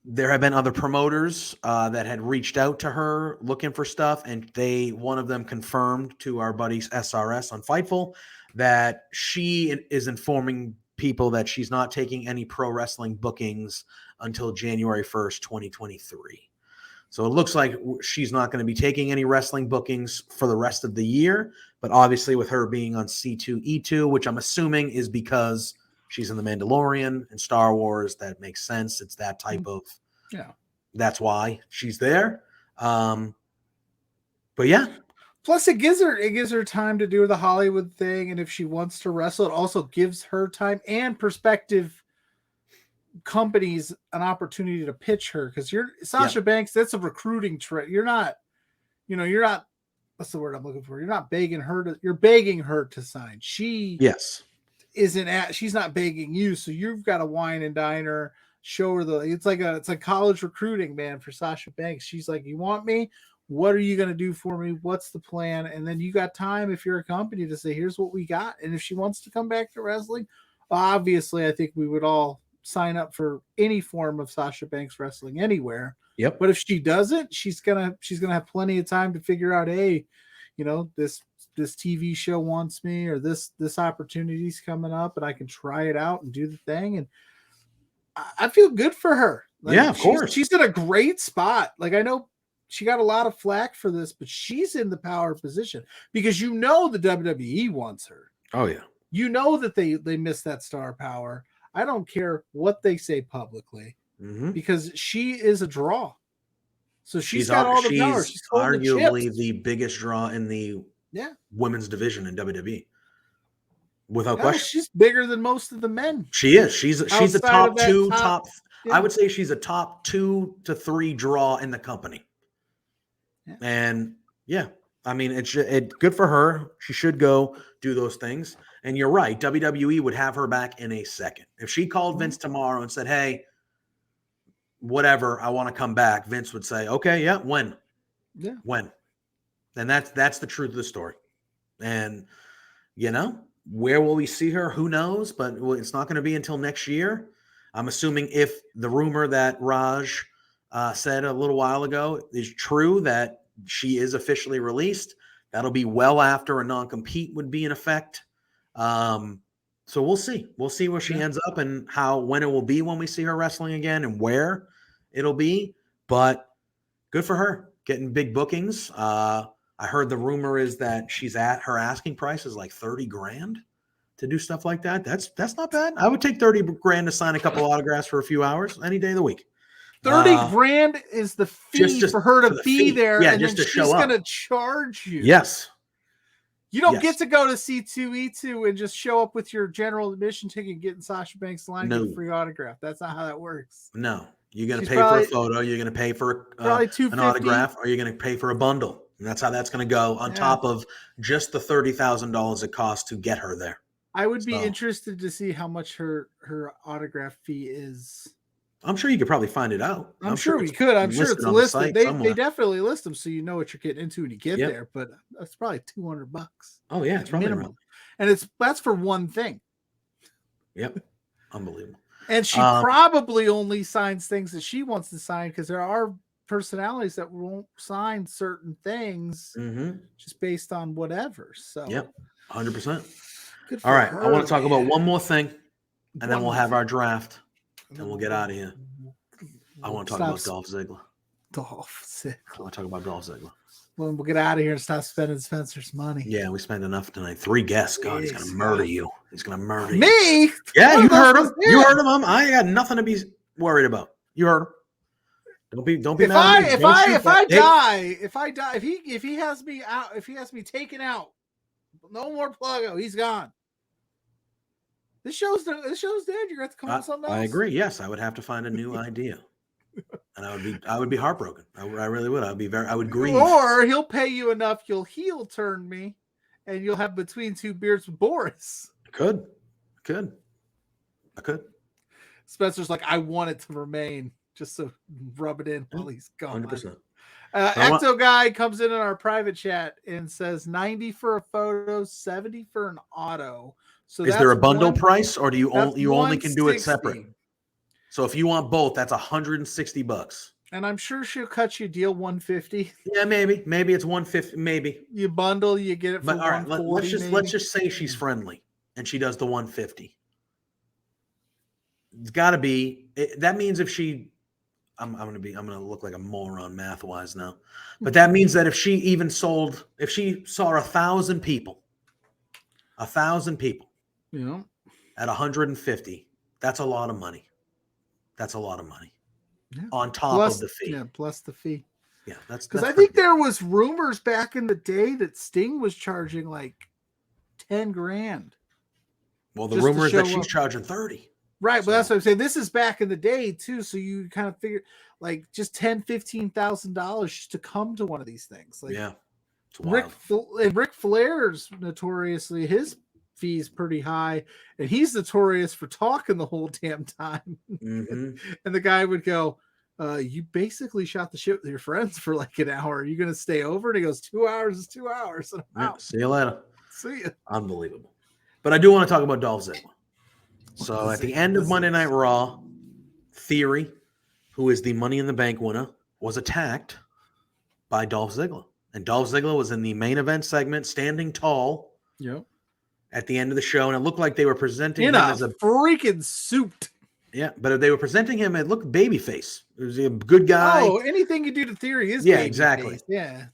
there have been other promoters that had reached out to her looking for stuff, and one of them confirmed to our buddies SRS on Fightful that she is informing people that she's not taking any pro wrestling bookings until January 1st, 2023. So it looks like she's not going to be taking any wrestling bookings for the rest of the year, but obviously with her being on C2E2, which I'm assuming is because she's in The Mandalorian and Star Wars, that makes sense. It's that type of, that's why she's there. But yeah. Plus, it gives her time to do the Hollywood thing, and if she wants to wrestle, it also gives her time and prospective companies an opportunity to pitch her. Because Sasha Banks, that's a recruiting trick. You're not. What's the word I'm looking for? You're not begging her you're begging her to sign. She's not begging you, so you've got to wine and dine her, show her it's like college recruiting, man, for Sasha Banks. She's like, you want me? What are you going to do for me? What's the plan? And then you got time, if you're a company, to say, here's what we got. And if she wants to come back to wrestling, obviously, I think we would all sign up for any form of Sasha Banks wrestling anywhere. Yep. But if she doesn't, she's gonna have plenty of time to figure out, hey, this TV show wants me, or this opportunity's coming up, and I can try it out and do the thing. And I feel good for her. Of course. She's in a great spot. Like, I know she got a lot of flack for this, but she's in the power position because the WWE wants her. Oh yeah. That they miss that star power. I don't care what they say publicly because she is a draw. So she's got all the power. She's arguably the biggest draw in the women's division in WWE. Without question. She's bigger than most of the men. She is. She's a top two. I would say she's a top 2 to 3 draw in the company. Yeah. And I mean, it's good for her. She should go do those things. And you're right. WWE would have her back in a second. If she called Vince tomorrow and said, hey, whatever, I want to come back, Vince would say, okay, yeah, when? Yeah. When? And that's the truth of the story. And, where will we see her? Who knows? But it's not going to be until next year. I'm assuming if the rumor that Raj said a little while ago is true, that she is officially released, that'll be well after a non-compete would be in effect. So we'll see. We'll see where she ends up and when it will be when we see her wrestling again and where it'll be. But good for her getting big bookings. I heard the rumor is that her asking price is like $30,000 to do stuff like that. That's not bad. I would take $30,000 to sign a couple autographs for a few hours any day of the week. $30,000 is the fee for her to be there, and just then to show she's up. going to charge you. Yes. You don't get to go to C2E2 and just show up with your general admission ticket and get in Sasha Banks' line and get a free autograph. That's not how that works. No. You're going to pay for a photo. You're going to pay for an autograph, or you're going to pay for a bundle. And that's how that's going to go on top of just the $30,000 it costs to get her there. I would be interested to see how much her autograph fee is. I'm sure you could probably find it out. I'm sure we could. I'm sure it's listed. They definitely list them so you know what you're getting into when you get there. But that's probably $200. Oh yeah, it's probably minimum. And that's for one thing. Yep, unbelievable. And she probably only signs things that she wants to sign, because there are personalities that won't sign certain things just based on whatever. So 100%. All right, I want to talk about one more thing, and then we'll have our draft, and we'll get out of here. I want to talk about Dolph Ziggler. I want to talk about Dolph Ziggler. Well, we'll get out of here and stop spending Spencer's money. Yeah, we spent enough tonight. 3 guests. God, he's going to murder you. He's going to murder you. Me? Yeah, you heard him. You heard him. I got nothing to be worried about. You heard him. Don't be mad. If I die, if he has me out, if he has me taken out, no more Pluggo. He's gone. This show's dead. You're going to have to come up with something else. I agree. Yes, I would have to find a new idea. And I would be heartbroken. I really would. I would grieve. Or he'll pay you enough, you'll heel turn me, and you'll have Between Two Beards with Boris. Could. I could. Spencer's like, I want it to remain, just so rub it in while he's gone. 100%. Ecto Guy comes in our private chat and says 90 for a photo, 70 for an auto. So is there a bundle price, or do you only can do it separate? 160. So if you want both, that's $160. And I'm sure she'll cut you a deal 150. Yeah, maybe it's 150. Maybe you bundle, you get it for but all right, 140. let's just say she's friendly and she does the 150. It's got to be. That means if she, I'm gonna look like a moron math wise now, but that means that if she saw 1,000 people, yeah, at 150, that's a lot of money. That's a lot of money. Yeah. On top of the fee. Yeah, plus the fee. Yeah, that's because I think there was rumors back in the day that Sting was charging like 10 grand. Well, the rumor is that she's charging 30. Right, but that's what I'm saying. This is back in the day too, so you kind of figure like just $10,000-$15 just to come to one of these things. Like, yeah, Ric Flair's notoriously his fees pretty high, and he's notorious for talking the whole damn time. Mm-hmm. And the guy would go, you basically shot the shit with your friends for like an hour. Are you going to stay over? And he goes, 2 hours is 2 hours. And I'm out. See you later. See you. Unbelievable. But I do want to talk about Dolph Ziggler. So at the end of Monday Night Raw, Theory, who is the Money in the Bank winner, was attacked by Dolph Ziggler. And Dolph Ziggler was in the main event segment, standing tall. Yep. At the end of the show, and it looked like they were presenting him as a freaking suit. Yeah, but they were presenting him as babyface. He was a good guy. Oh, anything you do to Theory is exactly. Face. Yeah.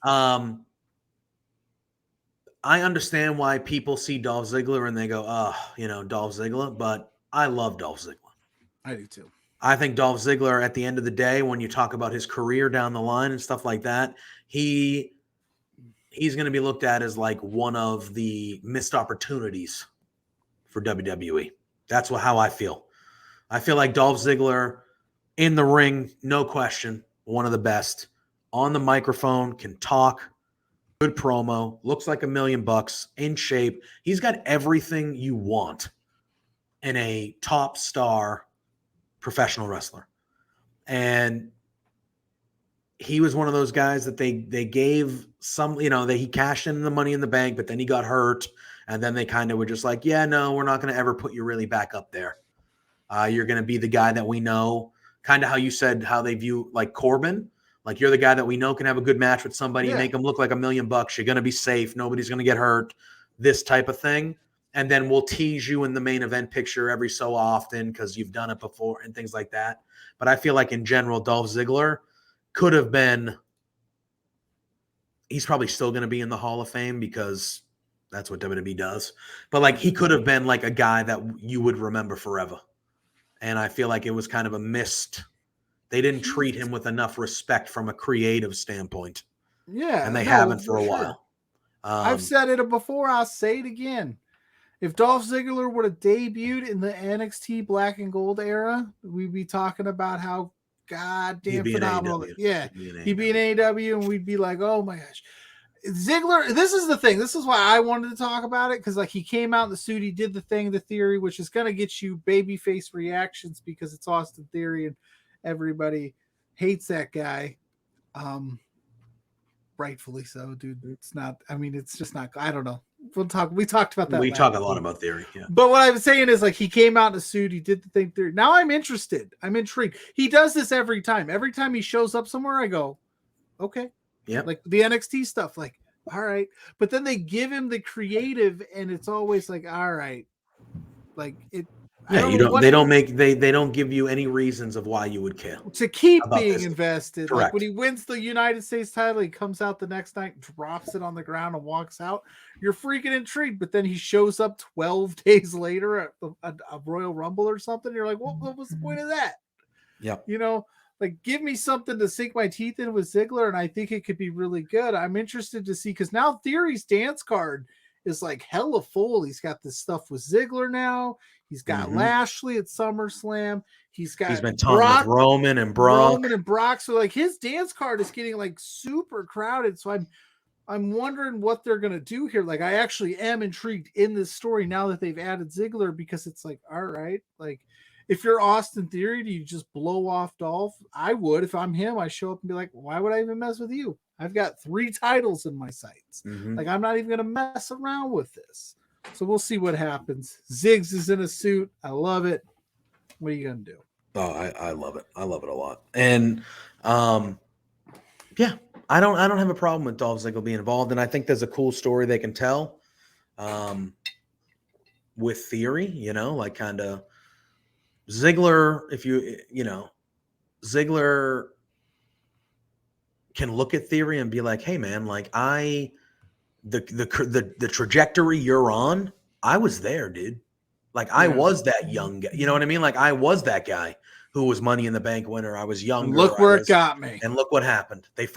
I understand why people see Dolph Ziggler and they go, Dolph Ziggler, but I love Dolph Ziggler. I do too. I think Dolph Ziggler, at the end of the day, when you talk about his career down the line and stuff like that, he's going to be looked at as like one of the missed opportunities for WWE. That's how I feel. I feel like Dolph Ziggler in the ring, no question, one of the best. On the microphone, can talk, good promo, looks like $1 million, in shape. He's got everything you want in a top star professional wrestler. And he was one of those guys that they gave some, that he cashed in the Money in the Bank, but then he got hurt. And then they kind of were just like, yeah, no, we're not going to ever put you really back up there. You're going to be the guy that we know, kind of how you said how they view like Corbin. Like you're the guy that we know can have a good match with somebody, make him look like $1 million. You're going to be safe. Nobody's going to get hurt, this type of thing. And then we'll tease you in the main event picture every so often because you've done it before and things like that. But I feel like in general, Dolph Ziggler could have been, he's probably still going to be in the Hall of Fame because that's what WWE does. But like he could have been like a guy that you would remember forever. And I feel like it was kind of a missed. They didn't treat him with enough respect from a creative standpoint. Yeah. And they haven't for a while. I've said it before. I'll say it again. If Dolph Ziggler would have debuted in the NXT Black and Gold era, we'd be talking about how goddamn phenomenal. Yeah. He'd be in AEW and we'd be like, oh my gosh. Ziggler, this is the thing. This is why I wanted to talk about it, because like he came out in the suit, he did the thing, the Theory, which is going to get you babyface reactions because it's Austin Theory and everybody hates that guy. Rightfully so, dude. It's not. I mean, it's just not. I don't know. We talked about that. We talk a lot about Theory. Yeah. But what I'm saying is, like, he came out in a suit. He did the thing. Theory. Now I'm interested. I'm intrigued. He does this every time. Every time he shows up somewhere, I go, okay. Yeah. Like the NXT stuff. Like, all right. But then they give him the creative, and it's always like, all right. Like it. Yeah, they don't give you any reasons of why you would care to keep being invested. Correct. Like when he wins the United States title, he comes out the next night, drops it on the ground, and walks out. You're freaking intrigued, but then he shows up 12 days later at a Royal Rumble or something. You're like, what was the point of that? Yeah, like give me something to sink my teeth in with Ziggler, and I think it could be really good. I'm interested to see because now Theory's dance card is like hella full. He's got this stuff with Ziggler now. He's got Lashley at SummerSlam. He's been talking with Roman and Brock. So like his dance card is getting like super crowded. So I'm wondering what they're going to do here. Like, I actually am intrigued in this story now that they've added Ziggler, because it's like, all right, like, if you're Austin Theory, do you just blow off Dolph? I would. If I'm him, I show up and be like, why would I even mess with you? I've got 3 titles in my sights. Like, I'm not even going to mess around with this. So we'll see what happens. Ziggs is in a suit. I love it. What are you going to do? Oh, I love it. I love it a lot. And yeah, I don't have a problem with Dolph Ziggler being involved, and I think there's a cool story they can tell with Theory, like kind of Ziggler, if Ziggler can look at Theory and be like, hey man, like the trajectory you're on, I was there, dude. Like I was that young guy. You know what I mean? Like I was that guy who was Money in the Bank winner. I was younger. Look where it got me. And look what happened. They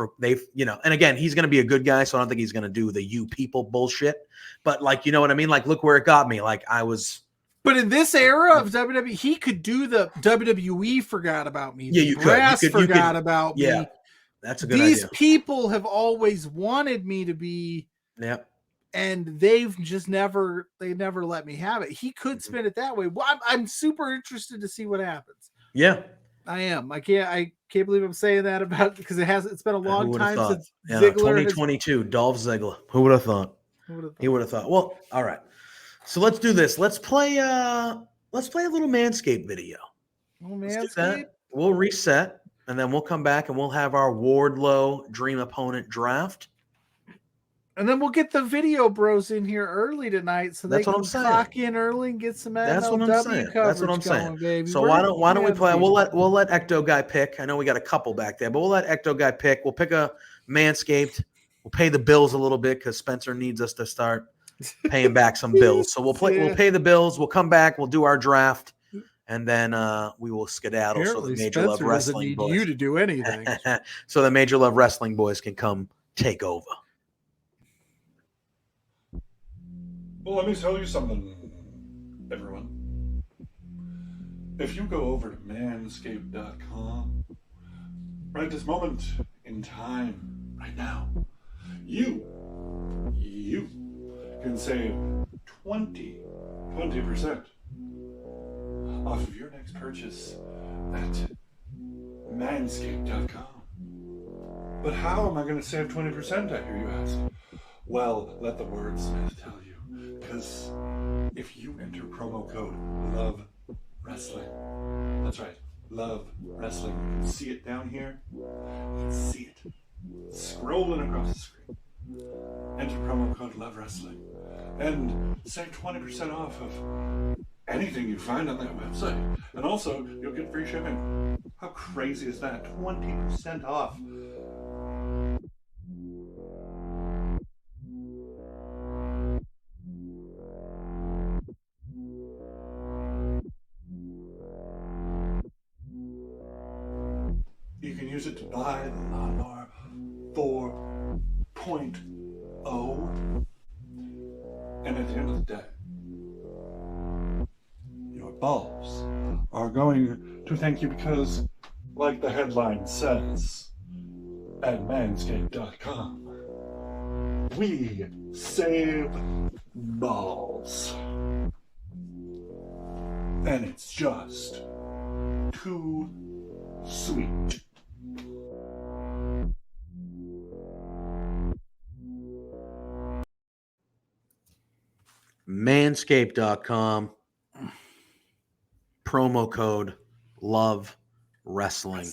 and again, he's going to be a good guy. So I don't think he's going to do the you people bullshit, but like, you know what I mean? Like, look where it got me. Like I was. But in this era of WWE, he could do the WWE forgot about me. Yeah, you Brass could. forgot about me. Yeah, that's a good These idea. people have always wanted me to be. Yep. And they've just never let me have it. He could spin it that way. Well, I'm super interested to see what happens. Yeah, I am. I can't believe I'm saying that about, because it's been a long time since Ziggler. 2022, Dolph Ziggler. Who would have thought? He would have thought. Well, all right. So let's do this. Let's play a little Manscaped video. Let's do that. We'll reset, and then we'll come back and we'll have our Wardlow Dream Opponent draft. And then we'll get the video bros in here early tonight, so they can clock in early and get some MLW coverage. That's what I'm saying. Baby. So why don't we play? We'll let Ecto Guy pick. I know we got a couple back there, but we'll let Ecto Guy pick. We'll pick a Manscaped. We'll pay the bills a little bit because Spencer needs us to start paying back some bills. So we'll pay the bills. We'll come back. We'll do our draft, and then we will skedaddle. Apparently, so the Major Love Wrestling boys you to do anything. So the Major Love Wrestling boys can come take over. Well, let me tell you something, everyone. If you go over to manscaped.com, right this moment in time, right now, you can save 20% off of your next purchase at manscaped.com. But how am I going to save 20%, I hear you ask? Well, let the wordsmith tell you. Because if you enter promo code Love Wrestling, that's right, Love Wrestling. You can see it down here. You can see it scrolling across the screen. Enter promo code Love Wrestling and save 20% off of anything you find on that website. And also, you'll get free shipping. How crazy is that? 20% off. You can use it to buy the Lawnmower 4.0. And at the end of the day, your balls are going to thank you because, like the headline says, at manscaped.com, we save balls. And it's just too sweet. Manscaped.com, promo code Love Wrestling,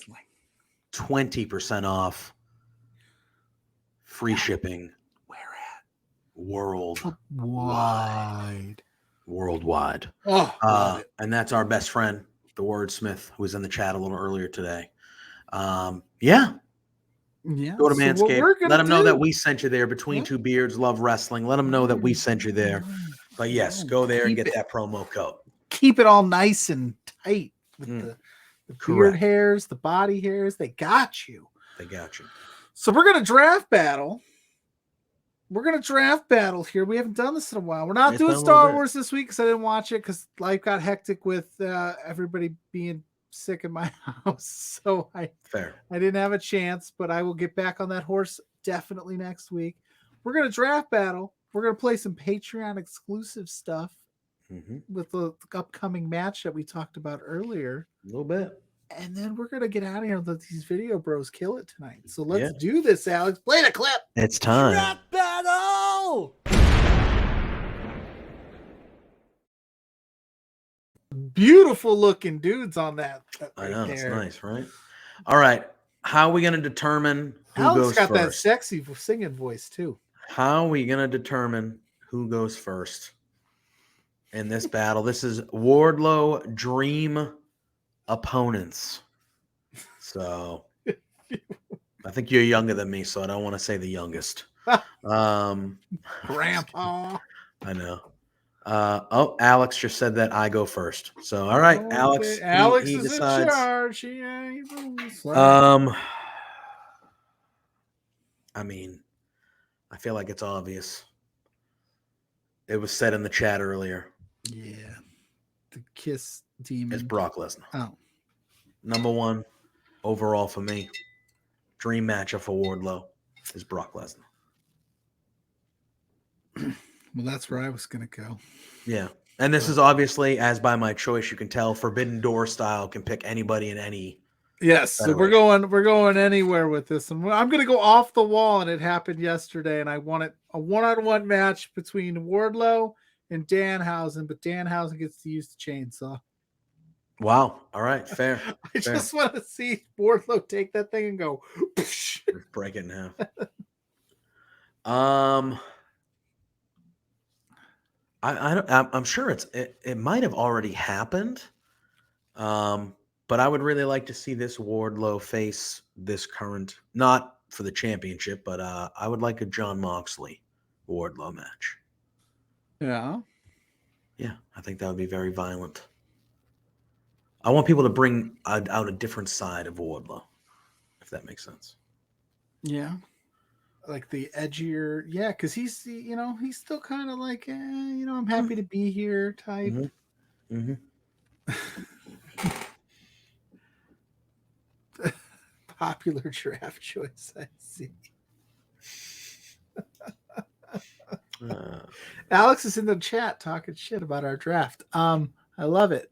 20% off, free shipping. Where at? Worldwide. Oh, and that's our best friend, the Wordsmith, who was in the chat a little earlier today. Yeah. Go to Manscaped. Let them know that we sent you there. Between Two Beards, Love Wrestling. Let them know that we sent you there. But yes, go there and get that promo code. Keep it all nice and tight with the beard hairs, the body hairs. They got you. So we're going to draft battle. Here. We haven't done this in a while. We're not doing Star Wars this week because I didn't watch it because life got hectic with everybody being sick in my house. So I didn't have a chance, but I will get back on that horse definitely next week. we're gonna draft battle. We're gonna play some Patreon exclusive stuff with the upcoming match that we talked about earlier. A little bit. And then we're gonna get out of here and let these video bros kill it tonight. So let's do this, Alex. Play the clip. It's time. Draft battle! Beautiful looking dudes on that. I know, it's nice, right? All right. How are we going to determine who Alex goes got first? that sexy singing voice too. How are we going to determine who goes first in this battle? This is Wardlow Dream Opponents. So I think you're younger than me, so I don't want to say the youngest. Grandpa. I know. Alex just said that I go first. So all right, Alex. Alex he is decides. in charge. I mean, I feel like it's obvious. It was said in the chat earlier. Yeah. The Kiss Demon. It's Brock Lesnar. Oh. Number one overall for me. Dream matchup for Wardlow is Brock Lesnar. Well, that's where I was going to go. Yeah. And this is obviously, as by my choice, you can tell, Forbidden Door style, can pick anybody in any. Yes, so we're going anywhere with this. And I'm going to go off the wall, and it happened yesterday, and I wanted a one-on-one match between Wardlow and Danhausen, but Danhausen gets to use the chainsaw. Wow. All right. Fair. I just want to see Wardlow take that thing and go break it in half. I'm sure it might have already happened. But I would really like to see this Wardlow face this current, not for the championship, but I would like a Jon Moxley Wardlow match. Yeah. Yeah, I think that would be very violent. I want people to bring out a different side of Wardlow, if that makes sense. Yeah. Like the edgier, yeah, because he's still kind of like, I'm happy to be here type. Popular draft choice, I see. Alex is in the chat talking shit about our draft. I love it.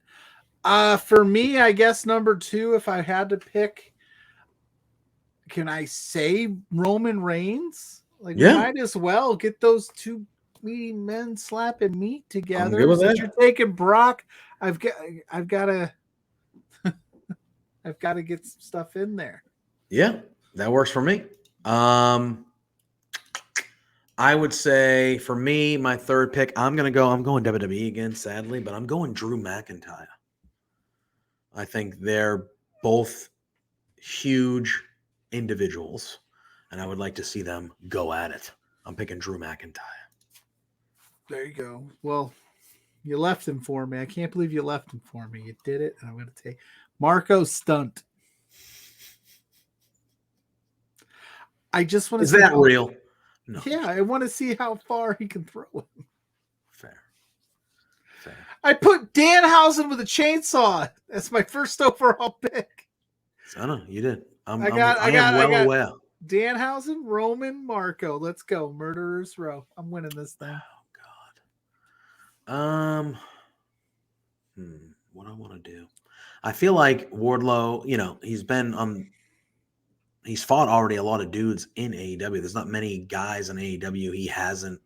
For me, I guess number 2, if I had to pick, can I say Roman Reigns? Like, we might as well get those two meaty men slapping meat together. Since you're taking Brock, I've got to get some stuff in there. Yeah, that works for me. I would say for me, my third pick, I'm going WWE again, sadly, but I'm going Drew McIntyre. I think they're both huge individuals, and I would like to see them go at it. I'm picking Drew McIntyre. There you go. Well, you left him for me. I can't believe you left him for me. You did it, and I'm going to take Marco Stunt. I just want to see. Is that real? No. Yeah, I want to see how far he can throw him. Fair. I put Danhausen with a chainsaw. That's my first overall pick. I know you did. I'm well aware. Danhausen, Roman, Marco. Let's go. Murderers Row. I'm winning this thing. Oh God. What I want to do? I feel like Wardlow. He's fought already a lot of dudes in AEW. There's not many guys in AEW he hasn't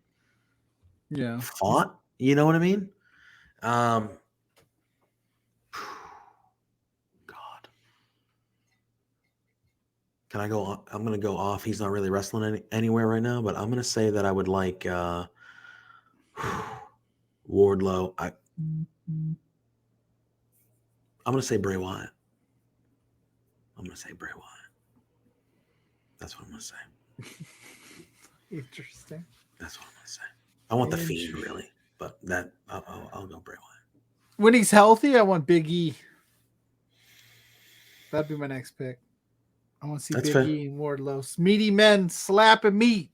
fought. You know what I mean? God. Can I go? I'm going to go off. He's not really wrestling anywhere right now, but I'm going to say that I would like Wardlow. I'm going to say Bray Wyatt. That's what I'm going to say. Interesting. That's what I'm going to say. I want the Fiend, really, but that I'll go Bray Wyatt. When he's healthy, I want Big E. That'd be my next pick. I want to see Big E and Wardlow. Meaty men slapping meat.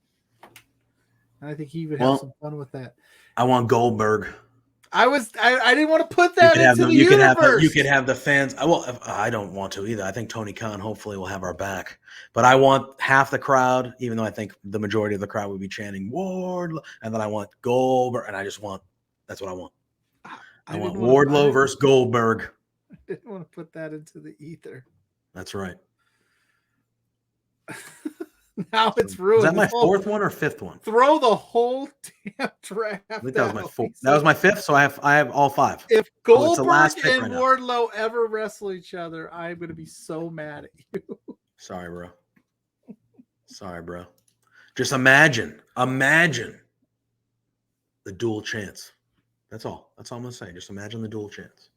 And I think he would have some fun with that. I want Goldberg. I didn't want to put that into the universe. You could have the fans. I don't want to either. I think Tony Khan hopefully will have our back. But I want half the crowd, even though I think the majority of the crowd would be chanting Wardlow, and then I want Goldberg, and that's what I want. I want Wardlow versus Goldberg. I didn't want to put that into the ether. That's right. Now it's ruined. Is that my fourth one or fifth one? Throw the whole damn draft. I think that was my fourth. That was my fifth, so I have all five. If Goldberg and Wardlow ever wrestle each other, I'm going to be so mad at you. Sorry, bro. Just imagine the dual chance. That's all I'm going to say. Just imagine the dual chance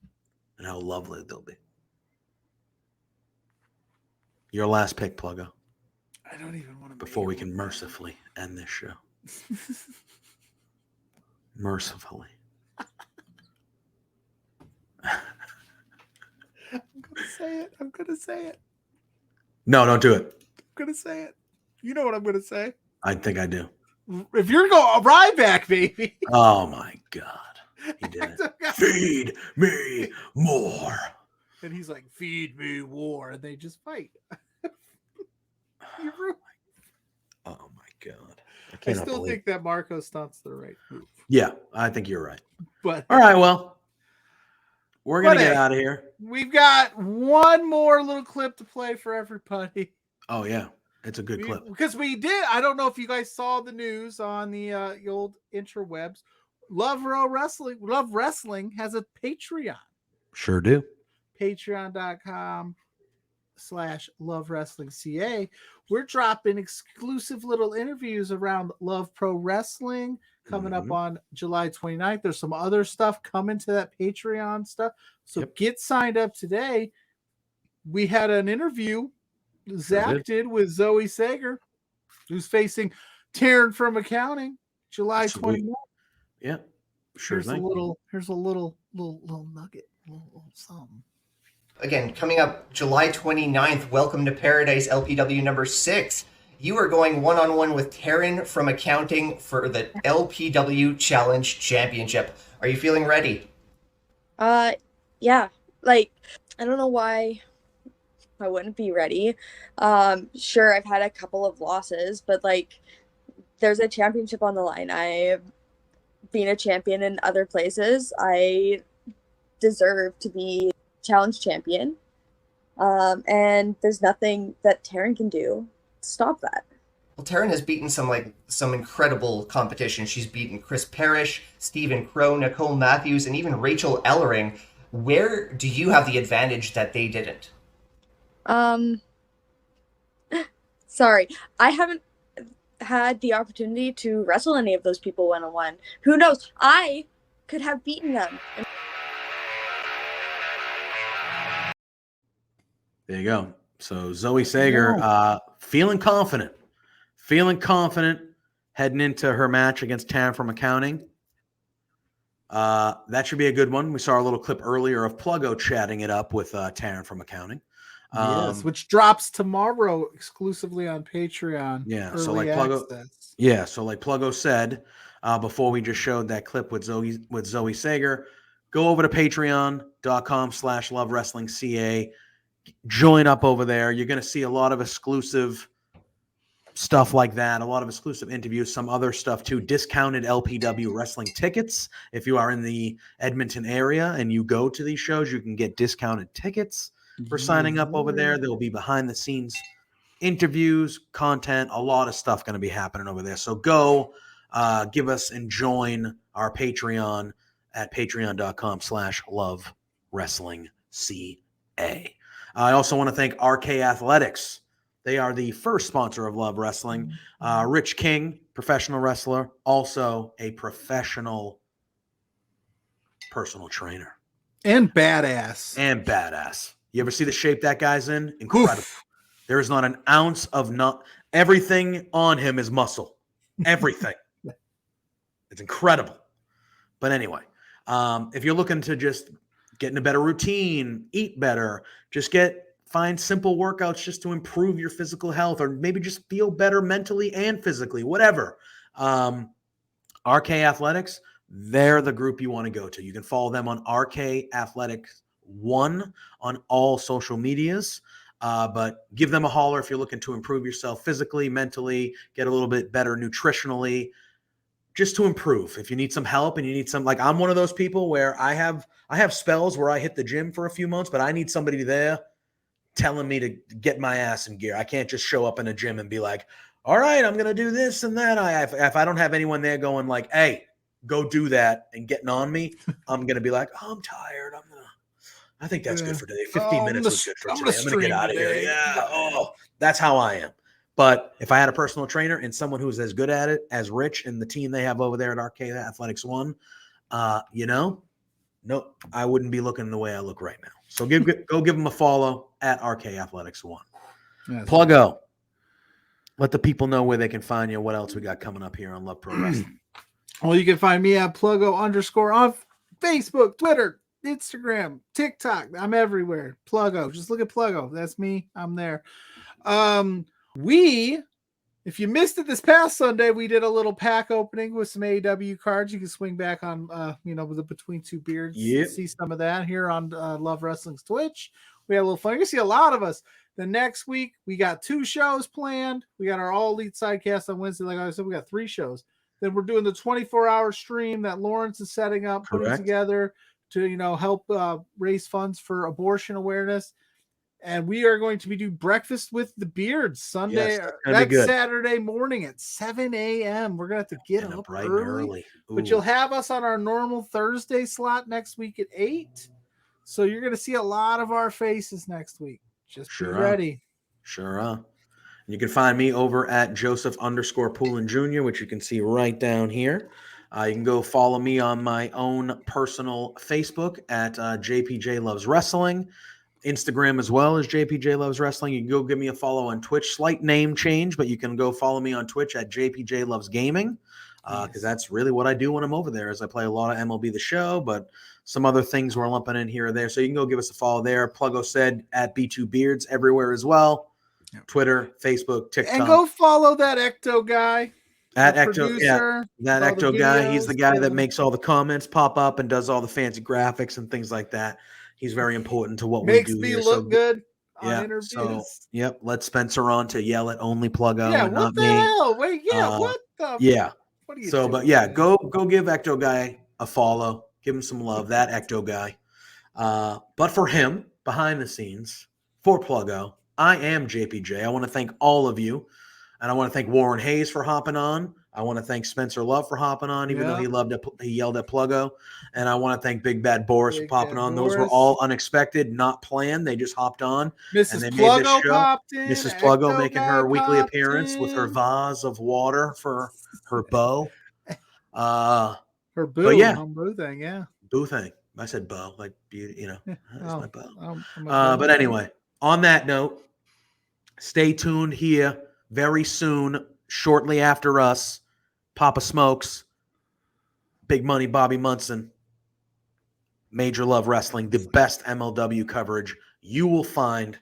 and how lovely they'll be. Your last pick, Pluggo. I don't even want to. Before we can mercifully end this show. Mercifully. I'm gonna say it. No, don't do it. I'm gonna say it. You know what I'm gonna say. I think I do. If you're going Ryback, baby. Oh my God. He did it. Feed me more. And he's like, feed me war. And they just fight. Oh my God. I still think that Marco Stunt's the right move. Yeah, I think you're right. But all right, well, we're gonna get out of here. We've got one more little clip to play for everybody. Oh yeah, it's a good clip. Because we did. I don't know if you guys saw the news on the old interwebs. Love Wrestling has a Patreon. Sure do. Patreon.com/LoveWrestlingCA. We're dropping exclusive little interviews around Love Pro Wrestling coming up on July 29th. There's some other stuff coming to that Patreon stuff. So get signed up today. We had an interview Zach did with Zoe Sager, who's facing Taryn from Accounting, July 29th. Yeah. Sure. Here's a little nugget, little something. Again, coming up July 29th, Welcome to Paradise LPW number 6. You are going one-on-one with Taryn from Accounting for the LPW Challenge Championship. Are you feeling ready? Yeah. Like, I don't know why I wouldn't be ready. Sure, I've had a couple of losses, but like, there's a championship on the line. I've been a champion in other places. I deserve to be challenge champion, and there's nothing that Taryn can do to stop that. Well, Taryn has beaten some incredible competition. She's beaten Chris Parrish, Stephen Crow, Nicole Matthews, and even Rachel Ellering. Where do you have the advantage that they didn't? Sorry, I haven't had the opportunity to wrestle any of those people one-on-one. Who knows? I could have beaten them. There you go. So Zoe Sager, feeling confident heading into her match against Taryn from Accounting. That should be a good one. We saw a little clip earlier of Pluggo chatting it up with Taryn from Accounting. Yes, which drops tomorrow exclusively on Patreon. Yeah, so like Pluggo said before we just showed that clip with Zoe Sager, go over to patreon.com/LoveWrestlingCA. Join up over there. You're going to see a lot of exclusive stuff like that, a lot of exclusive interviews, some other stuff too, discounted LPW wrestling tickets. If you are in the Edmonton area and you go to these shows, you can get discounted tickets for signing up over there. There will be behind the scenes interviews, content, a lot of stuff going to be happening over there. So go give us and join our Patreon at patreon.com/LoveWrestlingCA. I also want to thank RK Athletics. They are the first sponsor of Love Wrestling. Rich King, professional wrestler, also a professional personal trainer. And badass. You ever see the shape that guy's in? Incredible. There is not an ounce of everything on him is muscle. Everything. It's incredible. But anyway, if you're looking to just get in a better routine, eat better, find simple workouts just to improve your physical health, or maybe just feel better mentally and physically, whatever. RK Athletics, they're the group you want to go to. You can follow them on RK Athletics 1 on all social medias. But give them a holler if you're looking to improve yourself physically, mentally, get a little bit better nutritionally, just to improve. If you need some help and you need some, like, I'm one of those people where I have spells where I hit the gym for a few months, but I need somebody there telling me to get my ass in gear. I can't just show up in a gym and be like, all right, I'm going to do this and that. If I don't have anyone there going like, hey, go do that and getting on me, I'm going to be like, oh, I'm tired. I think that's good for today. 15 minutes was good for today. I'm going to get out of here. Yeah. Oh, that's how I am. But if I had a personal trainer and someone who's as good at it as Rich and the team they have over there at Arcade Athletics 1, no, I wouldn't be looking the way I look right now. So go give them a follow at RK Athletics 1. Yes. Pluggo, let the people know where they can find you. What else we got coming up here on Love Pro Wrestling? Well, you can find me at Pluggo _ on Facebook, Twitter, Instagram, TikTok. I'm everywhere. Pluggo. Just look at Pluggo. That's me. I'm there. If you missed it this past Sunday, we did a little pack opening with some AEW cards. You can swing back on, with the Between Two Beards. Yep. See some of that here on Love Wrestling's Twitch. We had a little fun. You can see a lot of us. The next week, we got 2 shows planned. We got our All Elite Sidecast on Wednesday. Like I said, we got 3 shows. Then we're doing the 24-hour stream that Lawrence is setting up, putting together to, help raise funds for abortion awareness. And we are going to be doing Breakfast with the Beards Sunday. That's Saturday morning at 7 a.m. We're going to have to get up bright early. But you'll have us on our normal Thursday slot next week at 8. So you're going to see a lot of our faces next week. Just be ready. And you can find me over at Joseph _Poulin Jr., which you can see right down here. You can go follow me on my own personal Facebook at JPJ Loves Wrestling. Instagram as well as JPJ Loves Wrestling. You can go give me a follow on Twitch. Slight name change, but you can go follow me on Twitch at JPJ Loves Gaming because that's really what I do when I'm over there is I play a lot of MLB The Show, but some other things we're lumping in here or there. So you can go give us a follow there. Pluggo said at B2 Beards everywhere as well. Yep. Twitter, Facebook, TikTok. And go follow that Ecto guy. That Ecto guy. He's the guy that makes all the comments pop up and does all the fancy graphics and things like that. He's very important to what we do. Makes me look good on interviews. So, let Spencer on to yell at only Pluggo and not me. Hell? Wait, what the? Yeah. What are you doing? But yeah, go give Ecto guy a follow. Give him some love. That Ecto guy. But for him, behind the scenes, for Pluggo, I am JPJ. I want to thank all of you, and I want to thank Warren Hayes for hopping on. I want to thank Spencer Love for hopping on, even though he yelled at Pluggo. And I want to thank Big Bad Boris for popping on. Those were all unexpected, not planned. They just hopped on. Mrs. Pluggo popped in. Mrs. Pluggo making her weekly appearance with her vase of water for her bow. Her boo. Boo thing, yeah. Boo thing. I said bow, like, that's my bow. But anyway, on that note, stay tuned here very soon. Shortly after us, Papa Smokes, Big Money Bobby Munson, Major Love Wrestling, the best MLW coverage you will find.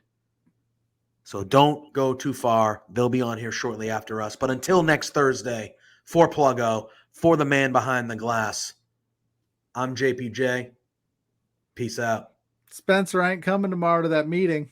So don't go too far. They'll be on here shortly after us. But until next Thursday, for Pluggo, for the man behind the glass, I'm JPJ. Peace out. Spencer, I ain't coming tomorrow to that meeting.